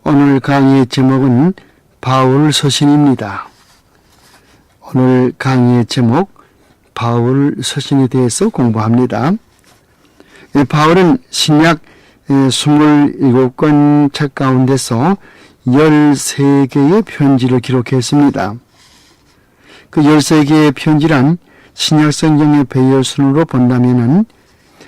오늘 강의의 제목은 바울 서신입니다. 오늘 강의의 제목 바울 서신에 대해서 공부합니다. 바울은 신약 27권 책 가운데서 13개의 편지를 기록했습니다. 그 13개의 편지란 신약 성경의 배열순으로 본다면은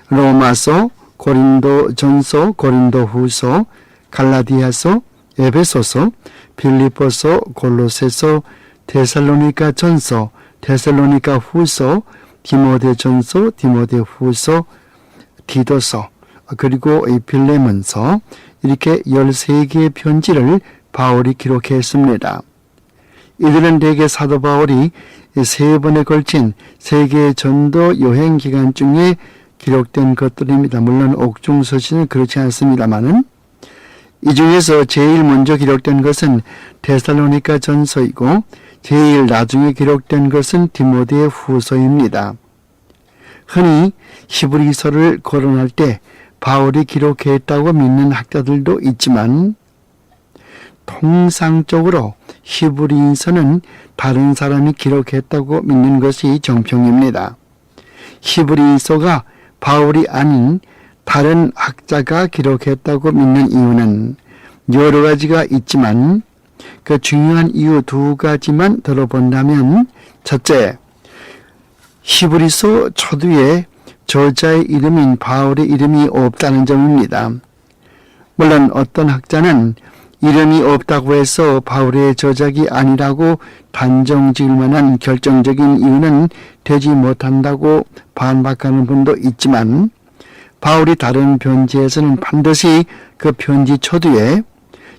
로마서, 고린도전서, 고린도후서, 갈라디아서, 에베소서, 빌립보서, 골로새서, 데살로니가전서, 데살로니가후서, 디모데전서, 디모데후서, 디도서, 그리고 빌레몬서, 이렇게 13개의 편지를 바울이 기록했습니다. 이들은 대개 사도 바울이 3번에 걸친 세계 전도 여행 기간 중에 기록된 것들입니다. 물론 옥중서신은 그렇지 않습니다만은 이 중에서 제일 먼저 기록된 것은 데살로니가 전서이고 제일 나중에 기록된 것은 디모데 후서입니다. 흔히 히브리서를 거론할 때 바울이 기록했다고 믿는 학자들도 있지만 통상적으로 히브리서는 다른 사람이 기록했다고 믿는 것이 정평입니다. 히브리서가 바울이 아닌 다른 학자가 기록했다고 믿는 이유는 여러 가지가 있지만 그 중요한 이유 2가지만 들어본다면, 첫째, 히브리서 초두에 저자의 이름인 바울의 이름이 없다는 점입니다. 물론 어떤 학자는 이름이 없다고 해서 바울의 저작이 아니라고 단정 지을 만한 결정적인 이유는 되지 못한다고 반박하는 분도 있지만, 바울이 다른 편지에서는 반드시 그 편지 초두에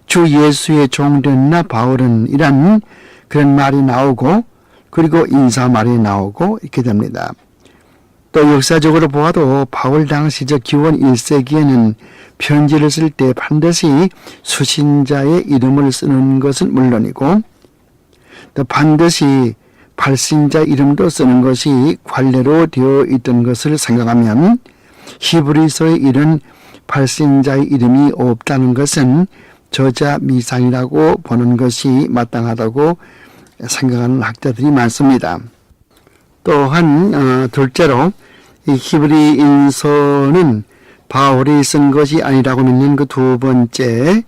주 예수의 종된 나 바울은 이란 그런 말이 나오고, 그리고 인사말이 나오고 이렇게 됩니다. 또 역사적으로 보아도 바울 당시 저 기원 1세기에는 편지를 쓸 때 반드시 수신자의 이름을 쓰는 것은 물론이고 또 반드시 발신자 이름도 쓰는 것이 관례로 되어 있던 것을 생각하면 히브리서에 이런 발신자의 이름이 없다는 것은 저자 미상이라고 보는 것이 마땅하다고 생각하는 학자들이 많습니다. 또한 둘째로 이 히브리인서는 바울이 쓴 것이 아니라고 믿는 그 2번째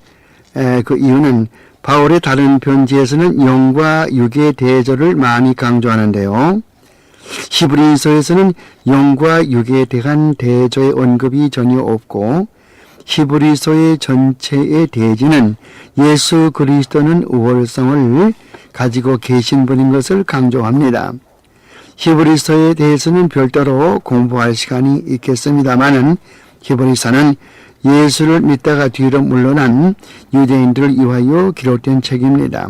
그 이유는 바울의 다른 편지에서는 영과 육의 대조를 많이 강조하는데요. 히브리서에서는 영과 육에 대한 대조의 언급이 전혀 없고 히브리서의 전체의 대지는 예수 그리스도는 우월성을 가지고 계신 분인 것을 강조합니다. 히브리서에 대해서는 별도로 공부할 시간이 있겠습니다마는 히브리서는 예수를 믿다가 뒤로 물러난 유대인들을 위하여 기록된 책입니다.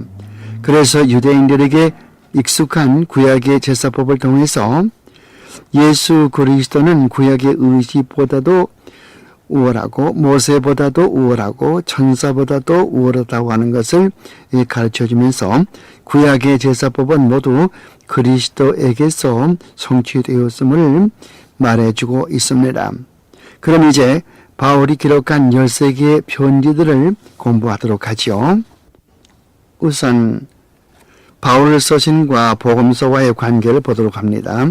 그래서 유대인들에게 익숙한 구약의 제사법을 통해서 예수 그리스도는 구약의 의지보다도 우월하고 모세보다도 우월하고 천사보다도 우월하다고 하는 것을 가르쳐주면서 구약의 제사법은 모두 그리스도에게서 성취되었음을 말해주고 있습니다. 그럼 이제 바울이 기록한 13개의 편지들을 공부하도록 하죠. 우선 바울 서신과 복음서와의 관계를 보도록 합니다.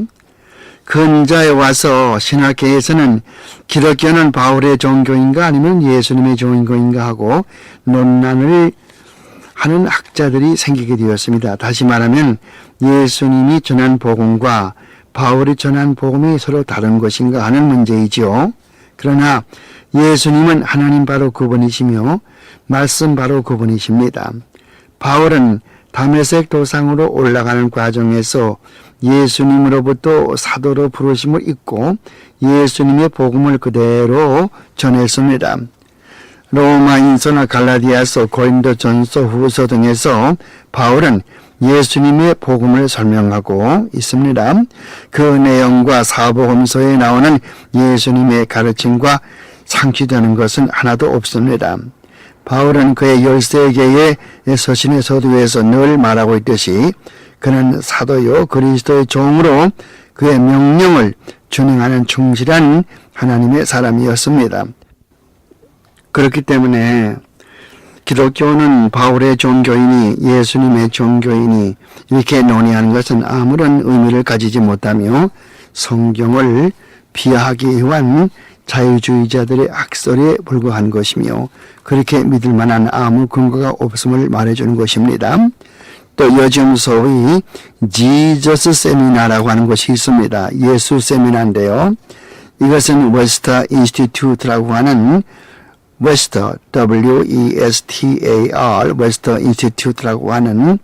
근자에 와서 신학계에서는 기독교는 바울의 종교인가 아니면 예수님의 종교인가 하고 논란을 하는 학자들이 생기게 되었습니다. 다시 말하면 예수님이 전한 복음과 바울이 전한 복음이 서로 다른 것인가 하는 문제이지요. 그러나 예수님은 하나님 바로 그분이시며 말씀 바로 그분이십니다. 바울은 다메섹 도상으로 올라가는 과정에서 예수님으로부터 사도로 부르심을 입고 예수님의 복음을 그대로 전했습니다. 로마인서나 갈라디아서, 고린도전서, 후서 등에서 바울은 예수님의 복음을 설명하고 있습니다. 그 내용과 사복음서에 나오는 예수님의 가르침과 상치되는 것은 하나도 없습니다. 바울은 그의 13개의 서신의 서두에서 늘 말하고 있듯이 그는 사도요 그리스도의 종으로 그의 명령을 준행하는 충실한 하나님의 사람이었습니다. 그렇기 때문에 기독교는 바울의 종교이니 예수님의 종교이니 이렇게 논의하는 것은 아무런 의미를 가지지 못하며 성경을 비하하기 위한 자유주의자들의 학설에 불과한 것이며 그렇게 믿을 만한 아무 근거가 없음을 말해주는 것입니다. 또 요즘 소위 지저스 세미나라고 하는 것이 있습니다. 예수 세미나인데요. 이것은 웨스터 인스티튜트라고 하는 웨스터 WESTAR 웨스터 인스티튜트라고 하는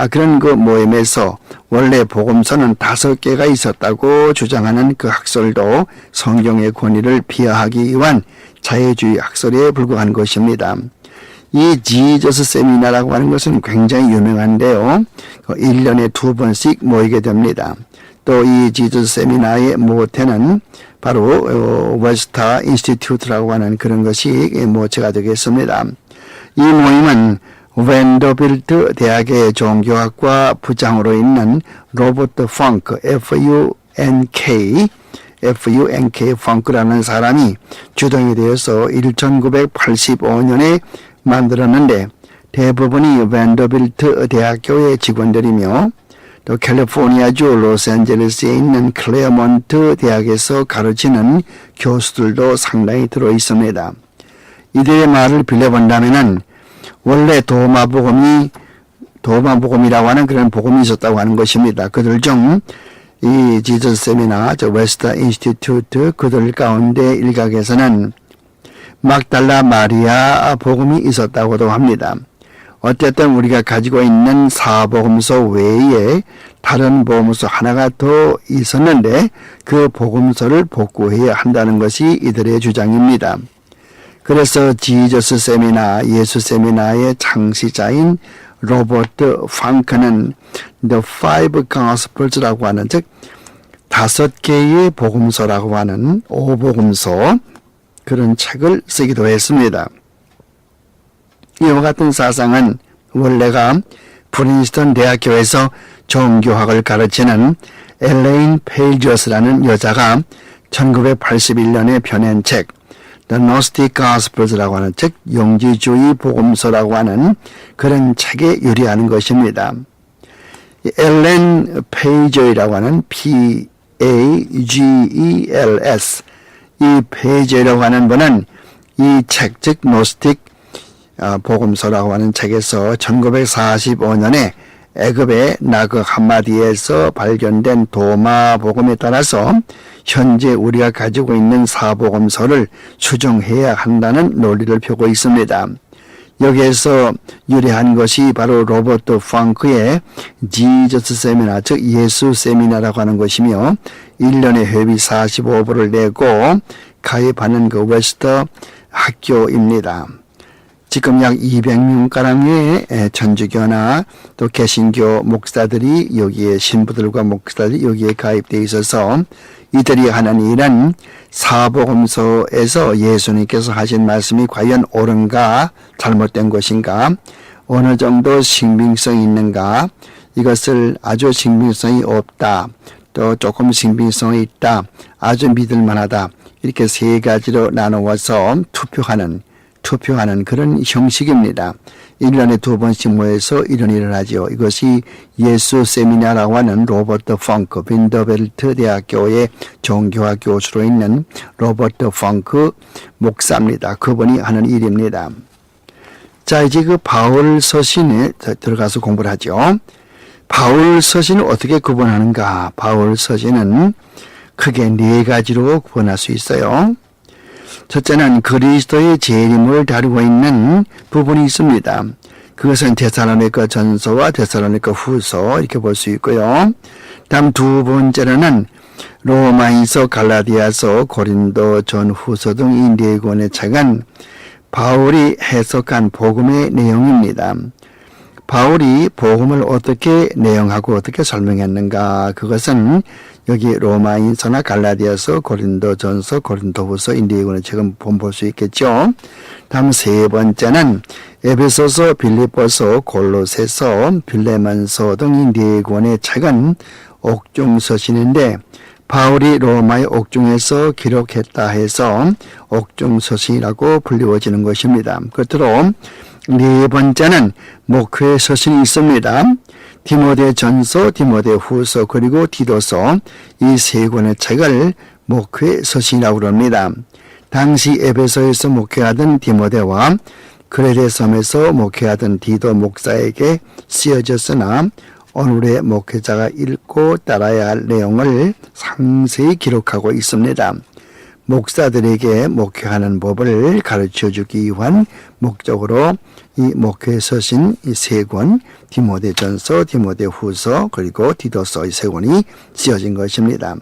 그런 그 모임에서 원래 복음서는 5개가 있었다고 주장하는 그 학설도 성경의 권위를 비하하기 위한 자유주의 학설에 불과한 것입니다. 이 지저스 세미나라고 하는 것은 굉장히 유명한데요. 1년에 2번씩 모이게 됩니다. 또 이 지저스 세미나의 모태는 바로 웨스터 인스티튜트라고 하는 그런 것이 모체가 되겠습니다. 이 모임은 밴더빌트 대학의 종교학과 부장으로 있는 로버트 펑크 FUNK 펑크라는 사람이 주동이 되어서 1985년에 만들었는데 대부분이 밴더빌트 대학교의 직원들이며 또 캘리포니아주 로스앤젤레스에 있는 클레어몬트 대학에서 가르치는 교수들도 상당히 들어 있습니다. 이들의 말을 빌려본다면은 원래 도마복음이라고 하는 그런 복음이 있었다고 하는 것입니다. 그들 중 이 지저스 세미나, 웨스터 인스티튜트 그들 가운데 일각에서는 막달라 마리아 복음이 있었다고도 합니다. 어쨌든 우리가 가지고 있는 사복음서 외에 다른 복음서 하나가 더 있었는데 그 복음서를 복구해야 한다는 것이 이들의 주장입니다. 그래서 지저스 세미나, 예수 세미나의 창시자인 로버트 펑크는 The Five Gospels라고 하는 즉 5개의 복음서라고 하는 오복음서 그런 책을 쓰기도 했습니다. 이와 같은 사상은 원래가 프린스턴 대학교에서 종교학을 가르치는 엘레인 페이저스라는 여자가 1981년에 펴낸 책 The Gnostic Gospels라고 하는 책, 영지주의 복음서라고 하는 그런 책에 유리하는 것입니다. 엘렌 페이저이라고 하는 PAGELS 이 페이저이라고 하는 분은 이 책, 즉 노스틱 복음서라고 하는 책에서 1945년에 애굽의 나그 한마디에서 발견된 도마 복음에 따라서 현재 우리가 가지고 있는 사복음서를 수정해야 한다는 논리를 펴고 있습니다. 여기에서 유래한 것이 바로 로버트 펑크의 지저스 세미나, 즉 예수 세미나라고 하는 것이며 1년에 회비 45불을 내고 가입하는 그 웨스터 학교입니다. 지금 약 200명가량의 천주교나 또 개신교 목사들이 여기에 신부들과 목사들이 여기에 가입되어 있어서 이들이 하는 일은 사복음서에서 예수님께서 하신 말씀이 과연 옳은가 잘못된 것인가 어느 정도 신빙성이 있는가 이것을 아주 신빙성이 없다 또 조금 신빙성이 있다 아주 믿을만하다 이렇게 3가지로 나누어서 투표하는 그런 형식입니다. 1년에 2번씩 모여서 이런 일을 하죠. 이것이 예수 세미나라고 하는 로버트 펑크, 빈더벨트 대학교의 종교학 교수로 있는 로버트 펑크 목사입니다. 그분이 하는 일입니다. 자, 이제 그 바울 서신에 들어가서 공부를 하죠. 바울 서신을 어떻게 구분하는가? 바울 서신은 크게 4가지로 구분할 수 있어요. 첫째는 그리스도의 재림을 다루고 있는 부분이 있습니다. 그것은 데살로니가 전서와 데살로니가 후서 이렇게 볼 수 있고요. 다음 2번째로는 로마인서, 갈라디아서, 고린도 전후서 등 이 4권의 책은 바울이 해석한 복음의 내용입니다. 바울이 복음을 어떻게 내용하고 어떻게 설명했는가 그것은 여기 로마인서나 갈라디아서, 고린도전서, 고린도후서 이 4권의 책은 볼 수 있겠죠. 다음 3번째는 에베소서, 빌립보서, 골로새서, 빌레몬서 등 이 4권의 책은 옥중서신인데 바울이 로마의 옥중에서 기록했다 해서 옥중서신이라고 불리워지는 것입니다. 끝으로 네 번째는 목회의 서신이 있습니다. 디모데전서, 디모데후서, 그리고 디도서 이 세 권의 책을 목회의 서신이라고 합니다. 당시 에베소에서 목회하던 디모데와 그레데 섬에서 목회하던 디도 목사에게 쓰여졌으나 오늘의 목회자가 읽고 따라야 할 내용을 상세히 기록하고 있습니다. 목사들에게 목회하는 법을 가르쳐주기 위한 목적으로 이 목회 서신 이 세 권, 디모데전서, 디모데후서, 그리고 디도서 이 세 권이 쓰여진 것입니다.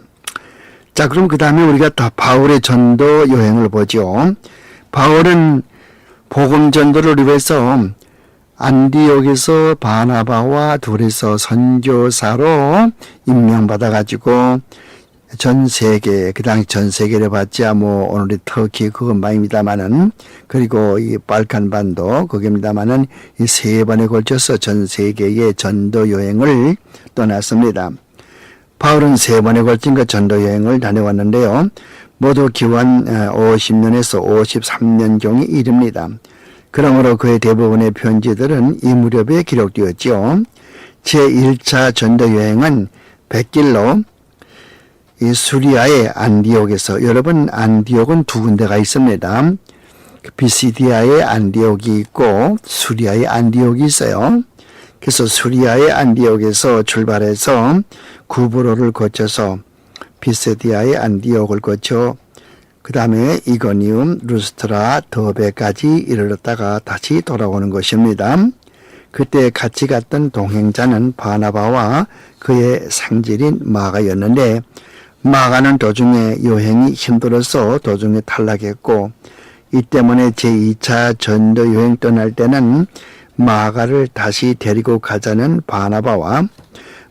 자, 그럼 그 다음에 우리가 바울의 전도 여행을 보죠. 바울은 복음 전도를 위해서 안디옥에서 바나바와 둘이서 선교사로 임명받아가지고 전 세계, 그 당시 전 세계를 봤자 오늘의 터키 그것만입니다만은, 그리고 이 발칸반도 거기입니다만은 이 세 번에 걸쳐서 전 세계의 전도 여행을 떠났습니다. 바울은 세 번에 걸친 그 전도 여행을 다녀왔는데요. 모두 기원 50년에서 53년경에 이릅니다. 그러므로 그의 대부분의 편지들은 이 무렵에 기록되었죠. 제1차 전도 여행은 백길로 이 수리아의 안디옥에서, 여러분 안디옥은 두 군데가 있습니다. 비시디아의 안디옥이 있고 수리아의 안디옥이 있어요. 그래서 수리아의 안디옥에서 출발해서 구브로를 거쳐서 비시디아의 안디옥을 거쳐 그 다음에 이거니움, 루스트라, 더베까지 이르렀다가 다시 돌아오는 것입니다. 그때 같이 갔던 동행자는 바나바와 그의 상질인 마가였는데, 마가는 도중에 여행이 힘들어서 도중에 탈락했고, 이 때문에 제2차 전도 여행 떠날 때는 마가를 다시 데리고 가자는 바나바와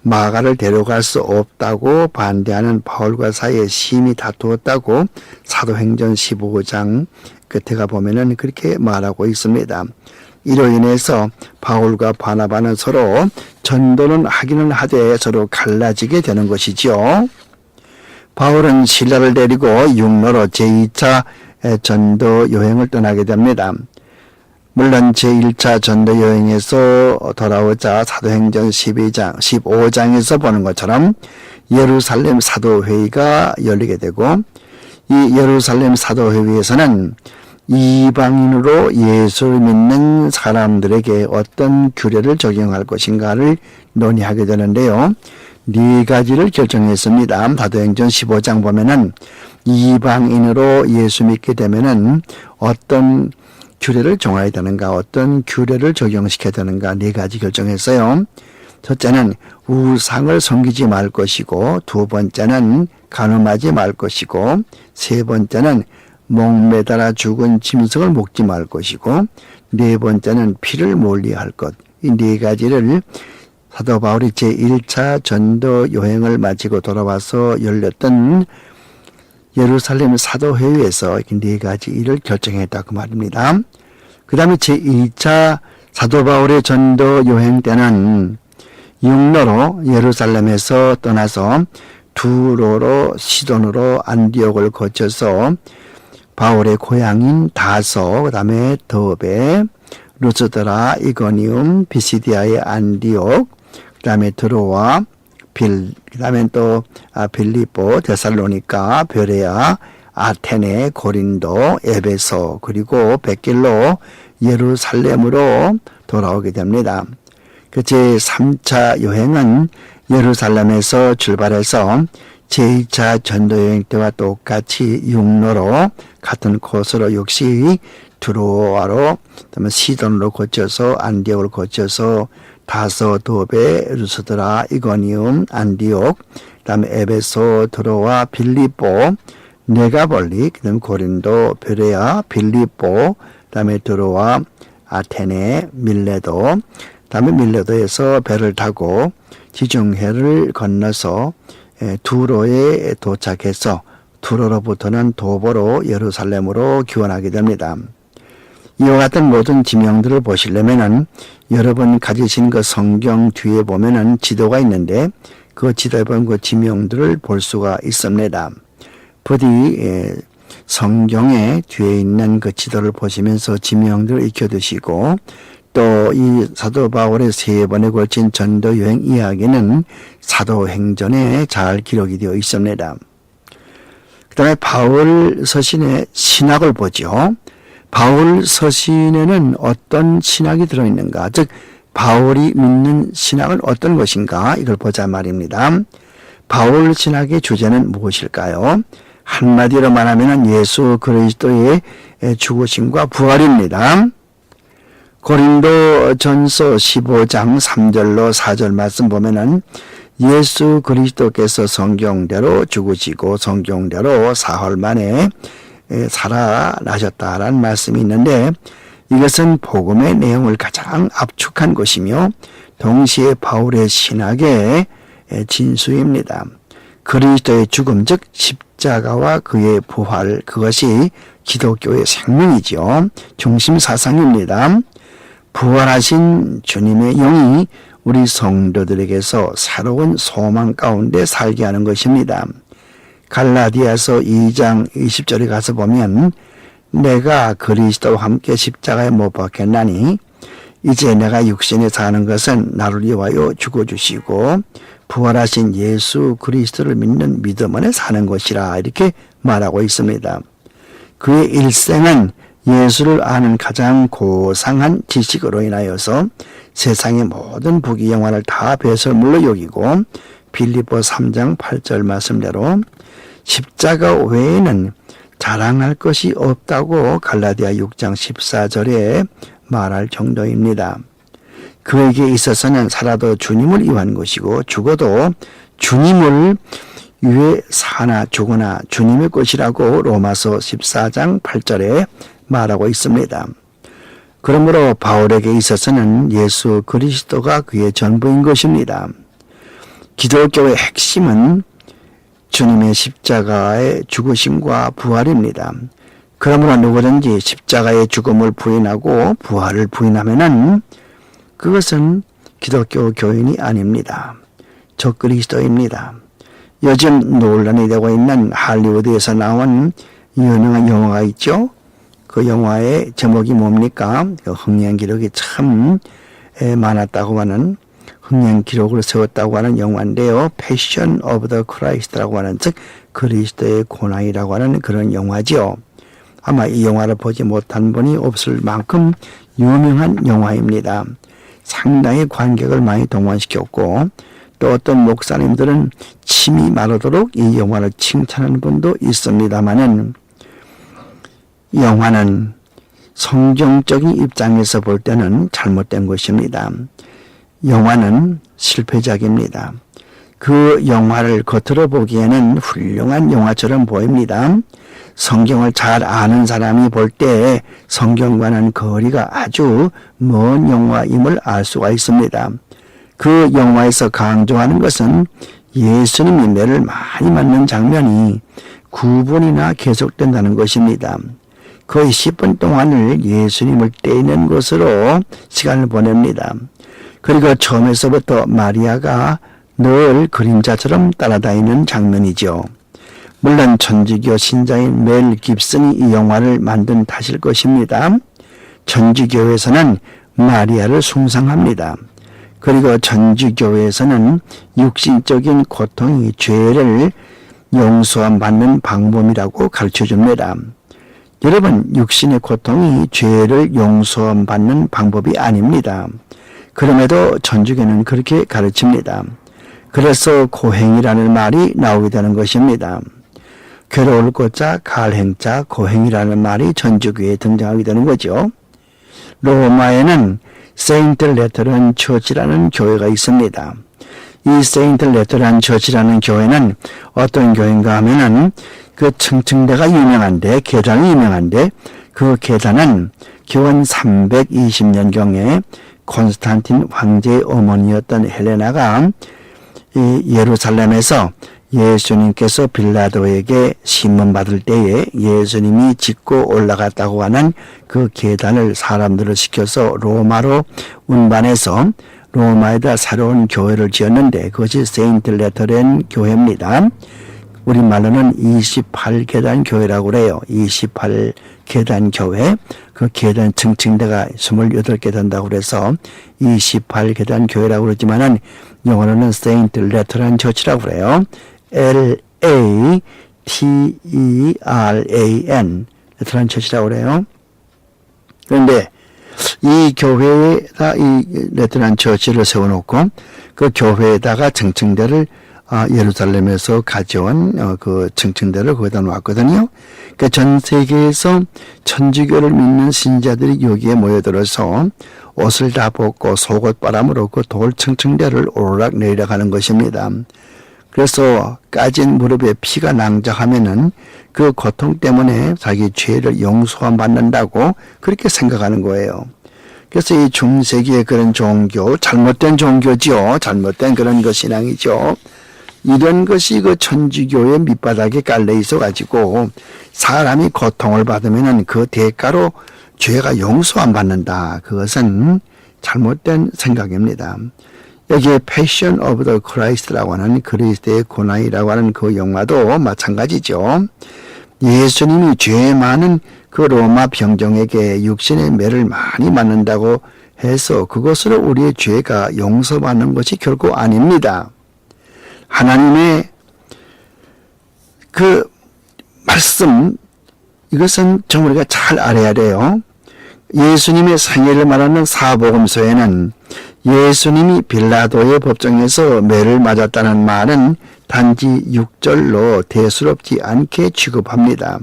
마가를 데려갈 수 없다고 반대하는 바울과 사이에 심히 다투었다고 사도행전 15장 끝에 가보면은 그렇게 말하고 있습니다. 이로 인해서 바울과 바나바는 서로 전도는 하기는 하되 서로 갈라지게 되는 것이죠. 바울은 실라를 데리고 육로로 제2차 전도 여행을 떠나게 됩니다. 물론 제1차 전도 여행에서 돌아오자 사도행전 15장에서 보는 것처럼 예루살렘 사도회의가 열리게 되고, 이 예루살렘 사도회의에서는 이방인으로 예수를 믿는 사람들에게 어떤 규례를 적용할 것인가를 논의하게 되는데요. 네 가지를 결정했습니다. 사도행전 15장 보면은 이방인으로 예수 믿게 되면은 어떤 규례를 정해야 되는가, 어떤 규례를 적용시켜야 되는가, 네 가지 결정했어요. 첫째는 우상을 섬기지 말 것이고, 두 번째는 간음하지 말 것이고, 세 번째는 목매달아 죽은 짐승을 먹지 말 것이고, 네 번째는 피를 몰리할 것. 이 네 가지를 사도 바울이 제1차 전도 여행을 마치고 돌아와서 열렸던 예루살렘 사도회의에서 이렇게 네 가지 일을 결정했다고 말입니다. 그 다음에 제2차 사도 바울의 전도 여행 때는 육로로 예루살렘에서 떠나서 두로로 시돈으로 안디옥을 거쳐서 바울의 고향인 다소, 그 다음에 더베, 루스드라, 이거니움, 비시디아의 안디옥, 그 다음에 드로아, 그 다음에 또 빌립보, 데살로니가, 베레아, 아테네, 고린도, 에베소, 그리고 백길로 예루살렘으로 돌아오게 됩니다. 그 제3차 여행은 예루살렘에서 출발해서 제2차 전도여행 때와 똑같이 육로로 같은 코스로 역시 드로아로, 그다음에 시돈으로 거쳐서 안디옥을 거쳐서 다소, 도베, 루스드라, 이거니움, 안디옥, 그다음에 에베소, 드로아, 빌립보, 네가볼리, 그다음에 고린도, 베레아, 빌립보, 그다음에 드로아, 아테네, 밀레도, 그다음에 밀레도에서 배를 타고 지중해를 건너서 두로에 도착해서 두로로부터는 도보로 예루살렘으로 귀환하게 됩니다. 이와 같은 모든 지명들을 보시려면은 여러분 가지신 그 성경 뒤에 보면은 지도가 있는데 그 지도에 보면 그 지명들을 볼 수가 있습니다. 부디 성경에 뒤에 있는 그 지도를 보시면서 지명들을 익혀두시고 또 이 사도 바울의 3번에 걸친 전도 여행 이야기는 사도행전에 잘 기록이 되어 있습니다. 그 다음에 바울 서신의 신학을 보죠. 바울 서신에는 어떤 신학이 들어있는가, 즉 바울이 믿는 신학은 어떤 것인가, 이걸 보자 말입니다. 바울 신학의 주제는 무엇일까요? 한마디로 말하면 예수 그리스도의 죽으심과 부활입니다. 고린도 전서 15장 3절로 4절 말씀 보면은 예수 그리스도께서 성경대로 죽으시고 성경대로 사흘 만에 살아나셨다라는 말씀이 있는데, 이것은 복음의 내용을 가장 압축한 것이며 동시에 바울의 신학의 진수입니다. 그리스도의 죽음, 즉 십자가와 그의 부활, 그것이 기독교의 생명이죠. 중심 사상입니다. 부활하신 주님의 영이 우리 성도들에게서 새로운 소망 가운데 살게 하는 것입니다. 갈라디아서 2장 20절에 가서 보면 내가 그리스도와 함께 십자가에 못 박혔나니 이제 내가 육신에 사는 것은 나를 위하여 죽어주시고 부활하신 예수 그리스도를 믿는 믿음 안에 사는 것이라, 이렇게 말하고 있습니다. 그의 일생은 예수를 아는 가장 고상한 지식으로 인하여서 세상의 모든 부귀영화를 다 배설물로 여기고 빌립보 3장 8절 말씀대로 십자가 외에는 자랑할 것이 없다고 갈라디아 6장 14절에 말할 정도입니다. 그에게 있어서는 살아도 주님을 위한 것이고 죽어도 주님을 위해 사나 죽으나 주님의 것이라고 로마서 14장 8절에 말하고 있습니다. 그러므로 바울에게 있어서는 예수 그리스도가 그의 전부인 것입니다. 기독교의 핵심은 주님의 십자가의 죽으심과 부활입니다. 그러므로 누구든지 십자가의 죽음을 부인하고 부활을 부인하면은 그것은 기독교 교인이 아닙니다. 적그리스도입니다. 요즘 논란이 되고 있는 할리우드에서 나온 유명한 영화가 있죠. 그 영화의 제목이 뭡니까? 그 흥행 기록이 참 많았다고 하는, 흥행 기록을 세웠다고 하는 영화인데요. 패션 오브 더 크라이스트라고 하는, 즉 그리스도의 고난이라고 하는 그런 영화죠. 아마 이 영화를 보지 못한 분이 없을 만큼 유명한 영화입니다. 상당히 관객을 많이 동원시켰고 또 어떤 목사님들은 침이 마르도록 이 영화를 칭찬하는 분도 있습니다마는, 영화는 성경적인 입장에서 볼 때는 잘못된 것입니다. 영화는 실패작입니다. 그 영화를 겉으로 보기에는 훌륭한 영화처럼 보입니다. 성경을 잘 아는 사람이 볼 때 성경과는 거리가 아주 먼 영화임을 알 수가 있습니다. 그 영화에서 강조하는 것은 예수님이 매를 많이 맞는 장면이 9분이나 계속된다는 것입니다. 거의 10분 동안을 예수님을 떼는 것으로 시간을 보냅니다. 그리고 처음에서부터 마리아가 늘 그림자처럼 따라다니는 장면이죠. 물론 천주교 신자인 멜 깁슨이 이 영화를 만든 탓일 것입니다. 천주교에서는 마리아를 숭상합니다. 그리고 천주교에서는 육신적인 고통이 죄를 용서받는 방법이라고 가르쳐줍니다. 여러분, 육신의 고통이 죄를 용서받는 방법이 아닙니다. 그럼에도 천주교는 그렇게 가르칩니다. 그래서 고행이라는 말이 나오게 되는 것입니다. 괴로울 고자 갈행자 고행이라는 말이 천주교에 등장하게 되는 거죠. 로마에는 세인트 레터런 처치라는 교회가 있습니다. 이 세인트 레터런 처치라는 교회는 어떤 교회인가 하면은 그 층층대가 유명한데, 계단이 유명한데, 그 계단은 기원 320년경에 콘스탄틴 황제의 어머니였던 헬레나가 이 예루살렘에서 예수님께서 빌라도에게 심문받을 때에 예수님이 짚고 올라갔다고 하는 그 계단을 사람들을 시켜서 로마로 운반해서 로마에다 새로운 교회를 지었는데 그것이 세인트 레터렌 교회입니다. 우리말로는 28계단 교회라고 그래요. 28계단 교회. 그 계단 층층대가 28개 된다고 그래서 28계단 교회라고 그러지만은 영어로는 Saint Lateran Church라고 그래요. L-A-T-E-R-A-N 레트란 처치라고 그래요. 그런데 이 교회에다 이 레트란 처치를 세워놓고 그 교회에다가 층층대를 예루살렘에서 가져온 그 층층대를 거기다 놓았거든요. 그러니까 전 세계에서 천주교를 믿는 신자들이 여기에 모여들어서 옷을 다 벗고 속옷 바람을 얻고 돌 층층대를 오르락 내리락 하는 것입니다. 그래서 까진 무릎에 피가 낭자하면은 그 고통 때문에 자기 죄를 용서함 받는다고 그렇게 생각하는 거예요. 그래서 이 중세기의 그런 종교, 잘못된 종교지요. 잘못된 그런 거 신앙이죠. 이런 것이 그 천주교의 밑바닥에 깔려 있어가지고 사람이 고통을 받으면은 그 대가로 죄가 용서함 받는다. 그것은 잘못된 생각입니다. 여기에 Passion of the Christ라고 하는 그리스도의 고난이라고 하는 그 영화도 마찬가지죠. 예수님이 죄 많은 그 로마 병정에게 육신의 매를 많이 맞는다고 해서 그것으로 우리의 죄가 용서받는 것이 결코 아닙니다. 하나님의 그 말씀, 이것은 좀 우리가 잘 알아야 돼요. 예수님의 생애를 말하는 사복음서에는 예수님이 빌라도의 법정에서 매를 맞았다는 말은 단지 6절로 대수롭지 않게 취급합니다.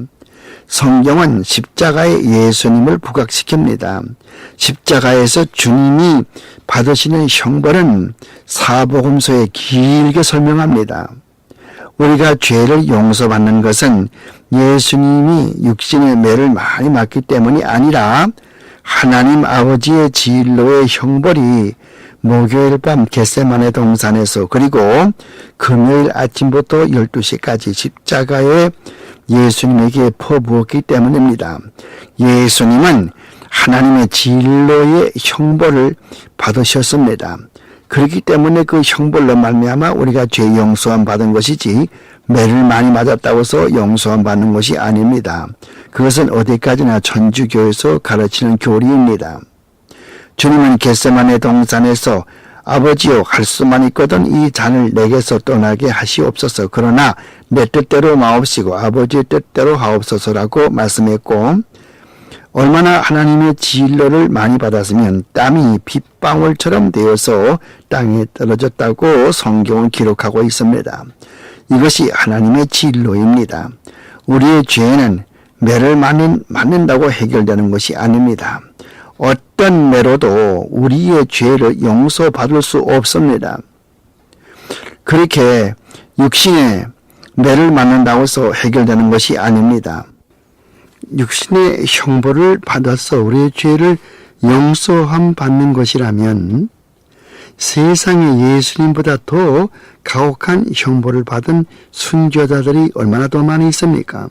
성경은 십자가의 예수님을 부각시킵니다. 십자가에서 주님이 받으시는 형벌은 사복음서에 길게 설명합니다. 우리가 죄를 용서받는 것은 예수님이 육신의 매를 많이 맞기 때문이 아니라 하나님 아버지의 진로의 형벌이 목요일 밤 겟세마네 동산에서 그리고 금요일 아침부터 12시까지 십자가에 예수님에게 퍼부었기 때문입니다. 예수님은 하나님의 진로의 형벌을 받으셨습니다. 그렇기 때문에 그 형벌로 말미암아 우리가 죄 용서함 받은 것이지 매를 많이 맞았다고 해서 용서함 받는 것이 아닙니다. 그것은 어디까지나 천주교에서 가르치는 교리입니다. 주님은 겟세마네 동산에서 아버지여 할 수만 있거든 이 잔을 내게서 떠나게 하시옵소서. 그러나 내 뜻대로 마옵시고 아버지의 뜻대로 하옵소서라고 말씀했고 얼마나 하나님의 진로를 많이 받았으면 땀이 빗방울처럼 되어서 땅에 떨어졌다고 성경은 기록하고 있습니다. 이것이 하나님의 진로입니다. 우리의 죄는 매를 맞는다고 해결되는 것이 아닙니다. 어떤 매로도 우리의 죄를 용서받을 수 없습니다. 그렇게 육신의 매를 맞는다고 해서 해결되는 것이 아닙니다. 육신의 형벌을 받아서 우리의 죄를 용서함 받는 것이라면 세상에 예수님보다 더 가혹한 형벌을 받은 순교자들이 얼마나 더 많이 있습니까?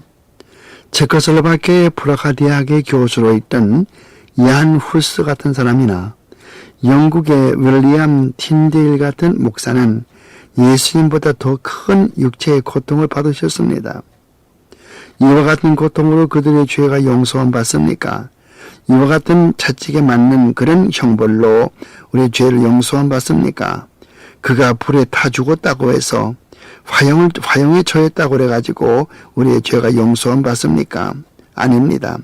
체코슬로바키아의 프라하 대학의 교수로 있던 얀 후스 같은 사람이나 영국의 윌리엄 틴데일 같은 목사는 예수님보다 더 큰 육체의 고통을 받으셨습니다. 이와 같은 고통으로 그들의 죄가 용서함 받습니까? 이와 같은 채찍에 맞는 그런 형벌로 우리의 죄를 용서함 받습니까? 그가 불에 타 죽었다고 해서 화형에 처했다고 그래가지고 우리의 죄가 용서함 받습니까? 아닙니다.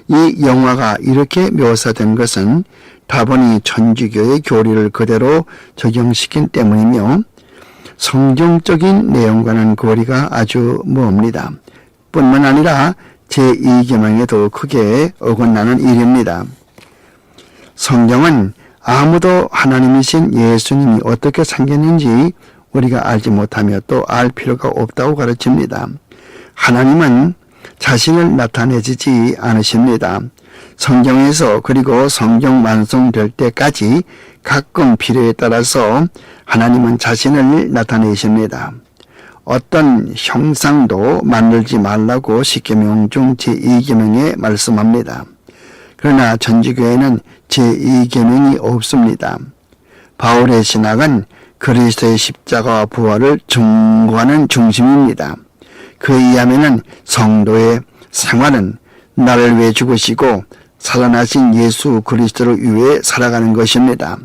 이 영화가 이렇게 묘사된 것은 다분히 천주교의 교리를 그대로 적용시킨 때문이며 성경적인 내용과는 거리가 아주 멉니다. 뿐만 아니라 제2계명에도 크게 어긋나는 일입니다. 성경은 아무도 하나님이신 예수님이 어떻게 생겼는지 우리가 알지 못하며 또 알 필요가 없다고 가르칩니다. 하나님은 자신을 나타내지지 않으십니다. 성경에서 그리고 성경 완성될 때까지 가끔 필요에 따라서 하나님은 자신을 나타내십니다. 어떤 형상도 만들지 말라고 십계명 중 제2계명에 말씀합니다. 그러나 천주교에는 제2계명이 없습니다. 바울의 신학은 그리스도의 십자가와 부활을 증거하는 중심입니다. 그에 의하면은 성도의 생활은 나를 위해 죽으시고 살아나신 예수 그리스도를 위해 살아가는 것입니다.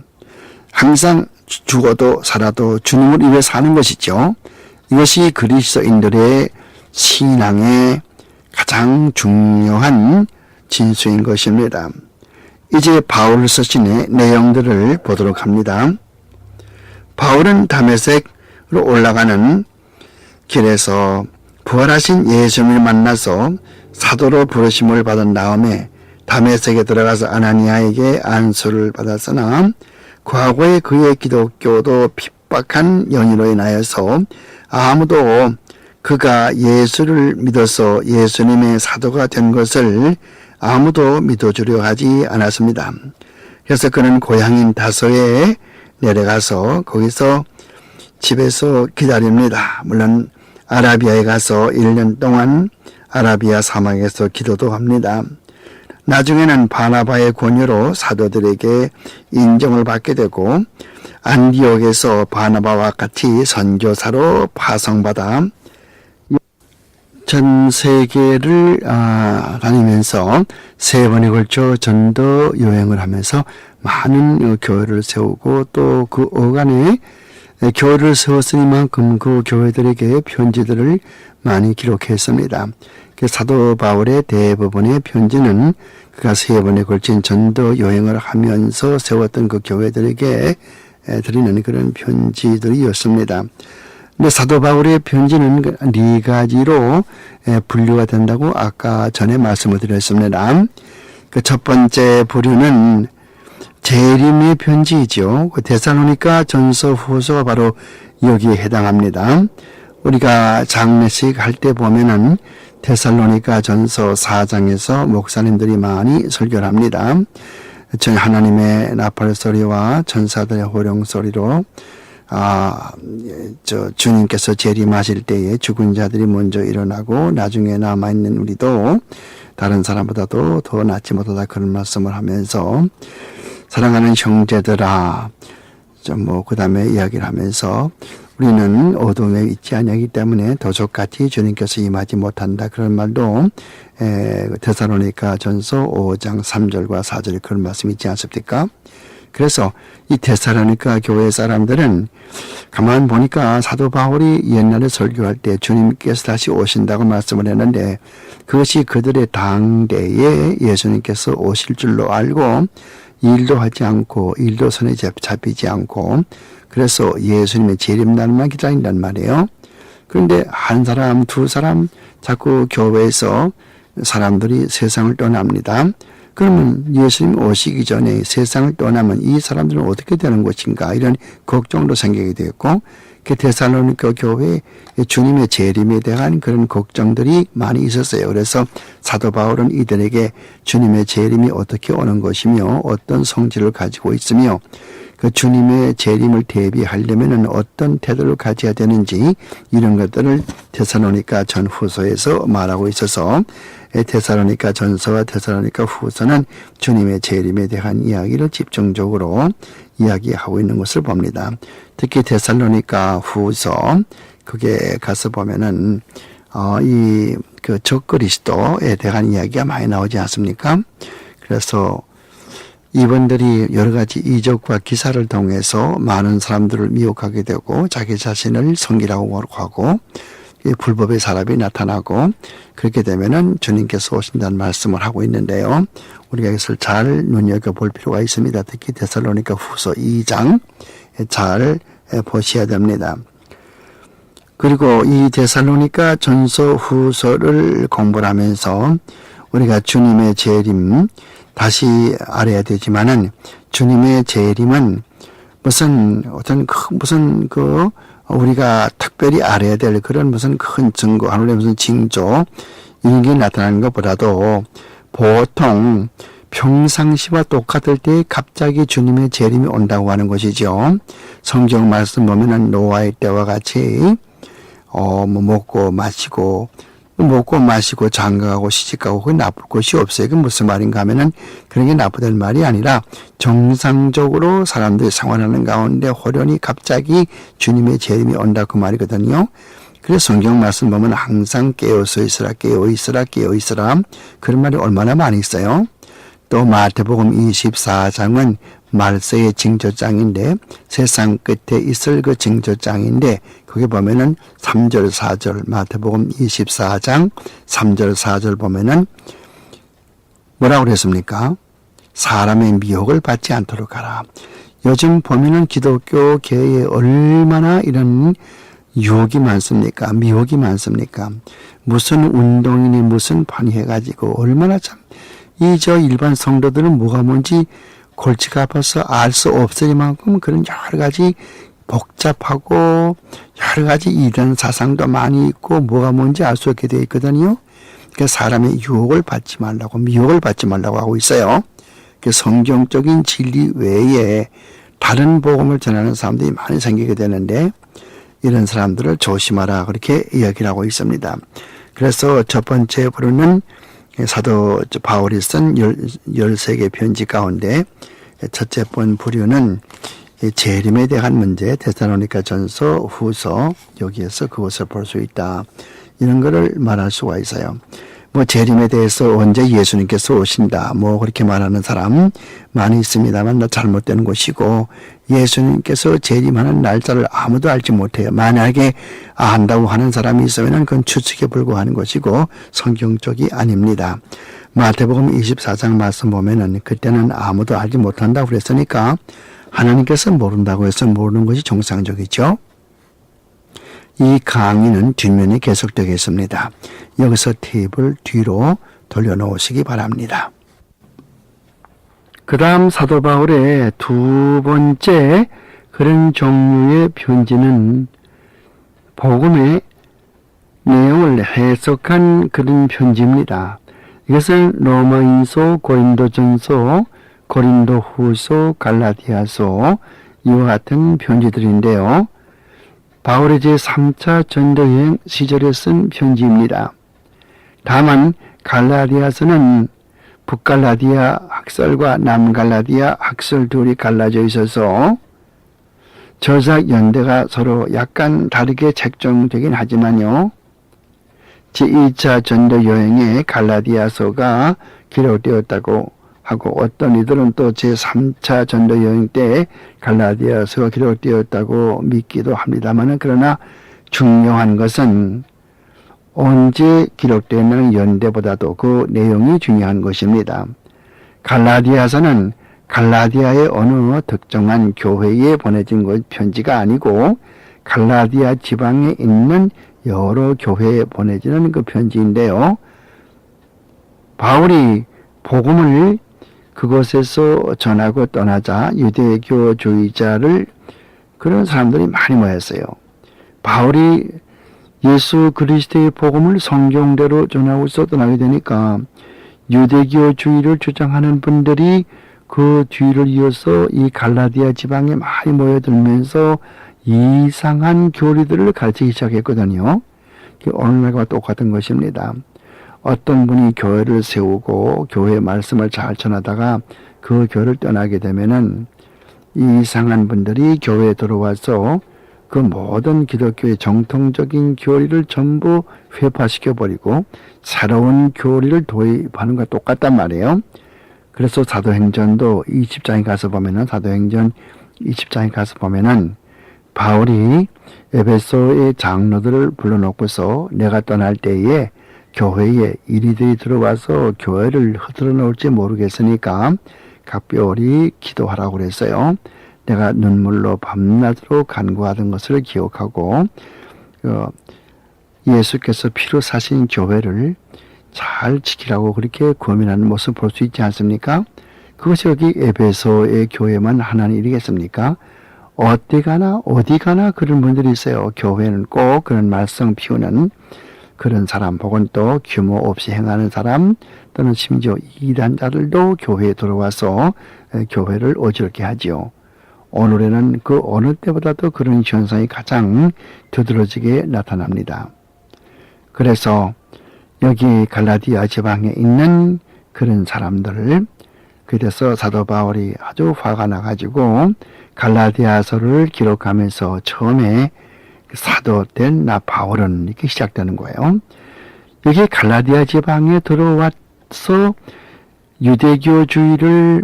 항상 죽어도 살아도 주님을 위해 사는 것이죠. 이것이 그리스도인들의 신앙의 가장 중요한 진수인 것입니다. 이제 바울 서신의 내용들을 보도록 합니다. 바울은 다메섹으로 올라가는 길에서 부활하신 예수님을 만나서 사도로 부르심을 받은 다음에 다메섹에 들어가서 아나니아에게 안수를 받았으나 과거에 그의 기독교도 핍박한 연유로 인하여서 아무도 그가 예수를 믿어서 예수님의 사도가 된 것을 아무도 믿어주려 하지 않았습니다. 그래서 그는 고향인 다소에 내려가서 거기서 집에서 기다립니다. 물론 아라비아에 가서 1년 동안 아라비아 사막에서 기도도 합니다. 나중에는 바나바의 권유로 사도들에게 인정을 받게 되고 안디옥에서 바나바와 같이 선교사로 파송받아 전 세계를 다니면서 3번에 걸쳐 전도 여행을 하면서 많은 교회를 세우고 또 그 어간에 교회를 세웠으니만큼 그 교회들에게 편지들을 많이 기록했습니다. 사도 바울의 대부분의 편지는 그가 3번에 걸친 전도 여행을 하면서 세웠던 그 교회들에게 드리는 그런 편지들이었습니다. 근데 사도 바울의 편지는 4가지로 분류가 된다고 아까 전에 말씀을 드렸습니다. 그 첫 번째 부류는 재림의 편지이죠. 그 데살로니가 전서 후서가 바로 여기에 해당합니다. 우리가 장례식 할 때 보면은 데살로니가 전서 4장에서 목사님들이 많이 설교를 합니다. 하나님의 나팔 소리와 천사들의 호령 소리로 주님께서 재림하실 때에 죽은 자들이 먼저 일어나고 나중에 남아있는 우리도 다른 사람보다도 더 낫지 못하다 그런 말씀을 하면서 사랑하는 형제들아 그 다음에 이야기를 하면서 우리는 어둠에 있지 아니하기 때문에 도적같이 주님께서 임하지 못한다 그런 말도 데살로니가 전서 5장 3절과 4절에 그런 말씀이 있지 않습니까? 그래서 이 데살로니가 교회 사람들은 가만 보니까 사도 바울이 옛날에 설교할 때 주님께서 다시 오신다고 말씀을 했는데 그것이 그들의 당대에 예수님께서 오실 줄로 알고 일도 하지 않고 일도 손에 잡히지 않고 그래서 예수님의 재림날만 기다린단 말이에요. 그런데 한 사람, 2사람 자꾸 교회에서 사람들이 세상을 떠납니다. 그러면 예수님 오시기 전에 세상을 떠나면 이 사람들은 어떻게 되는 것인가 이런 걱정도 생기게 되었고 그 데살로니가 교회에 주님의 재림에 대한 그런 걱정들이 많이 있었어요. 그래서 사도 바울은 이들에게 주님의 재림이 어떻게 오는 것이며 어떤 성질을 가지고 있으며 그 주님의 재림을 대비하려면 어떤 태도를 가져야 되는지 이런 것들을 데살로니가 전후서에서 말하고 있어서 데살로니가 전서와 데살로니가 후서는 주님의 재림에 대한 이야기를 집중적으로 이야기하고 있는 것을 봅니다. 특히 데살로니가 후서 그게 가서 보면은 그 적그리스도에 대한 이야기가 많이 나오지 않습니까? 그래서 이분들이 여러 가지 이적과 기사를 통해서 많은 사람들을 미혹하게 되고 자기 자신을 성기라고 하고 불법의 사람이 나타나고 그렇게 되면은 주님께서 오신다는 말씀을 하고 있는데요. 우리가 이것을 잘 눈여겨볼 필요가 있습니다. 특히 데살로니가 후서 2장 잘 보셔야 됩니다. 그리고 이 데살로니가 전서 후서를 공부를 하면서 우리가 주님의 재림 다시 알아야 되지만은 주님의 재림은 무슨 우리가 특별히 알아야 될 그런 무슨 큰 증거, 하늘의 무슨 징조 이런 게 나타나는 것보다도 보통 평상시와 똑같을 때 갑자기 주님의 재림이 온다고 하는 것이죠. 성경 말씀 보면은 노아의 때와 같이 먹고 마시고 장가가고 시집가고 그게 나쁠 것이 없어요. 그게 무슨 말인가 하면은 그런 게 나쁘다는 말이 아니라 정상적으로 사람들이 생활하는 가운데 호련히 갑자기 주님의 재림이 온다 그 말이거든요. 그래서 성경 말씀 보면 항상 깨어서 있으라, 깨어 있으라, 깨어 있으라. 그런 말이 얼마나 많이 있어요. 또 마태복음 24장은 말세의 징조장인데 세상 끝에 있을 그 징조장인데 거기 보면은 3절 4절 마태복음 24장 3절 4절 보면은 뭐라고 그랬습니까? 사람의 미혹을 받지 않도록 하라. 요즘 보면은 기독교계에 얼마나 이런 유혹이 많습니까? 미혹이 많습니까? 무슨 운동이니 무슨 판이 해가지고 얼마나 참 일반 성도들은 뭐가 뭔지 골치가 아파서 알 수 없을 만큼 그런 여러 가지 복잡하고 여러 가지 이런 사상도 많이 있고 뭐가 뭔지 알 수 없게 되어 있거든요. 그러니까 사람의 유혹을 받지 말라고 미혹을 받지 말라고 하고 있어요. 그 성경적인 진리 외에 다른 복음을 전하는 사람들이 많이 생기게 되는데 이런 사람들을 조심하라 그렇게 이야기를 하고 있습니다. 그래서 첫 번째 부르는 사도 바울이 쓴 13개 편지 가운데 첫째 번 부류는 재림에 대한 문제, 데살로니가 전서, 후서, 여기에서 그것을 볼 수 있다. 이런 거를 말할 수가 있어요. 뭐 재림에 대해서 언제 예수님께서 오신다 뭐 그렇게 말하는 사람 많이 있습니다만 잘못된 것이고 예수님께서 재림하는 날짜를 아무도 알지 못해요. 만약에 안다고 하는 사람이 있으면 그건 추측에 불과한 것이고 성경적이 아닙니다. 마태복음 24장 말씀 보면은 그때는 아무도 알지 못한다고 그랬으니까 하나님께서 모른다고 해서 모르는 것이 정상적이죠. 이 강의는 뒷면에 계속되겠습니다. 여기서 탭을 뒤로 돌려놓으시기 바랍니다. 그 다음 사도 바울의 두 번째 그런 종류의 편지는 복음의 내용을 해석한 그런 편지입니다. 이것은 로마인서, 고린도전서, 고린도후서, 갈라디아서 이와 같은 편지들인데요. 바울의 제3차 전도여행 시절에 쓴 편지입니다. 다만 갈라디아서는 북갈라디아 학설과 남갈라디아 학설 둘이 갈라져 있어서 저작 연대가 서로 약간 다르게 책정되긴 하지만요. 제2차 전도여행에 갈라디아서가 기록되었다고 하고 어떤 이들은 또 제3차 전도여행 때 갈라디아서가 기록되었다고 믿기도 합니다만 그러나 중요한 것은 언제 기록되는 연대보다도 그 내용이 중요한 것입니다. 갈라디아서는 갈라디아의 어느 특정한 교회에 보내진 것 편지가 아니고 갈라디아 지방에 있는 여러 교회에 보내지는 그 편지인데요. 바울이 복음을 그곳에서 전하고 떠나자 유대교주의자를 그런 사람들이 많이 모였어요. 바울이 예수 그리스도의 복음을 성경대로 전하고서 떠나게 되니까 유대교주의를 주장하는 분들이 그 뒤를 이어서 이 갈라디아 지방에 많이 모여들면서 이상한 교리들을 가르치기 시작했거든요. 오늘날과 똑같은 것입니다. 어떤 분이 교회를 세우고 교회의 말씀을 잘 전하다가 그 교회를 떠나게 되면은 이상한 분들이 교회에 들어와서 그 모든 기독교의 정통적인 교리를 전부 회파시켜버리고 새로운 교리를 도입하는 것과 똑같단 말이에요. 그래서 사도행전도 20장에 가서 보면은 사도행전 20장에 가서 보면은 바울이 에베소의 장로들을 불러놓고서 내가 떠날 때에 교회에 이리들이 들어와서 교회를 흐트러 놓을지 모르겠으니까 각별히 기도하라고 그랬어요. 내가 눈물로 밤낮으로 간구하던 것을 기억하고 예수께서 피로 사신 교회를 잘 지키라고 그렇게 고민하는 모습 볼 수 있지 않습니까? 그것이 여기 에베소의 교회만 하는 일이겠습니까? 어디 가나 그런 분들이 있어요. 교회는 꼭 그런 말썽 피우는 그런 사람 혹은 또 규모 없이 행하는 사람 또는 심지어 이단자들도 교회에 들어와서 교회를 어지럽게 하지요. 오늘에는 그 어느 때보다도 그런 현상이 가장 두드러지게 나타납니다. 그래서 여기 갈라디아 지방에 있는 그런 사람들을 그래서 사도 바울이 아주 화가 나가지고 갈라디아서를 기록하면서 처음에 사도된 나 바울은 이렇게 시작되는 거예요. 여기 갈라디아 지방에 들어와서 유대교주의를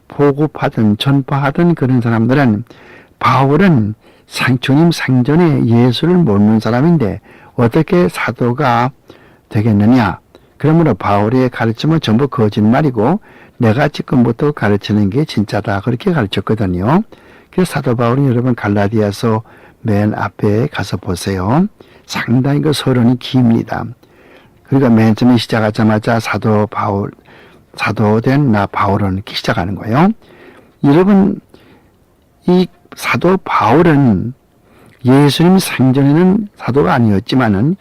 보급하던 전파하던 그런 사람들은 바울은 주님 생전에 예수를 모르는 사람인데 어떻게 사도가 되겠느냐. 그러므로 바울의 가르침은 전부 거짓말이고 내가 지금부터 가르치는 게 진짜다. 그렇게 가르쳤거든요. 그래서 사도 바울은 여러분 갈라디아서 맨 앞에 가서 보세요. 상당히 그 서론이 깁니다. 그러니까 맨 처음에 시작하자마자 사도된 나 바울은 이렇게 시작하는 거예요. 여러분, 이 사도 바울은 예수님 생전에는 사도가 아니었지만은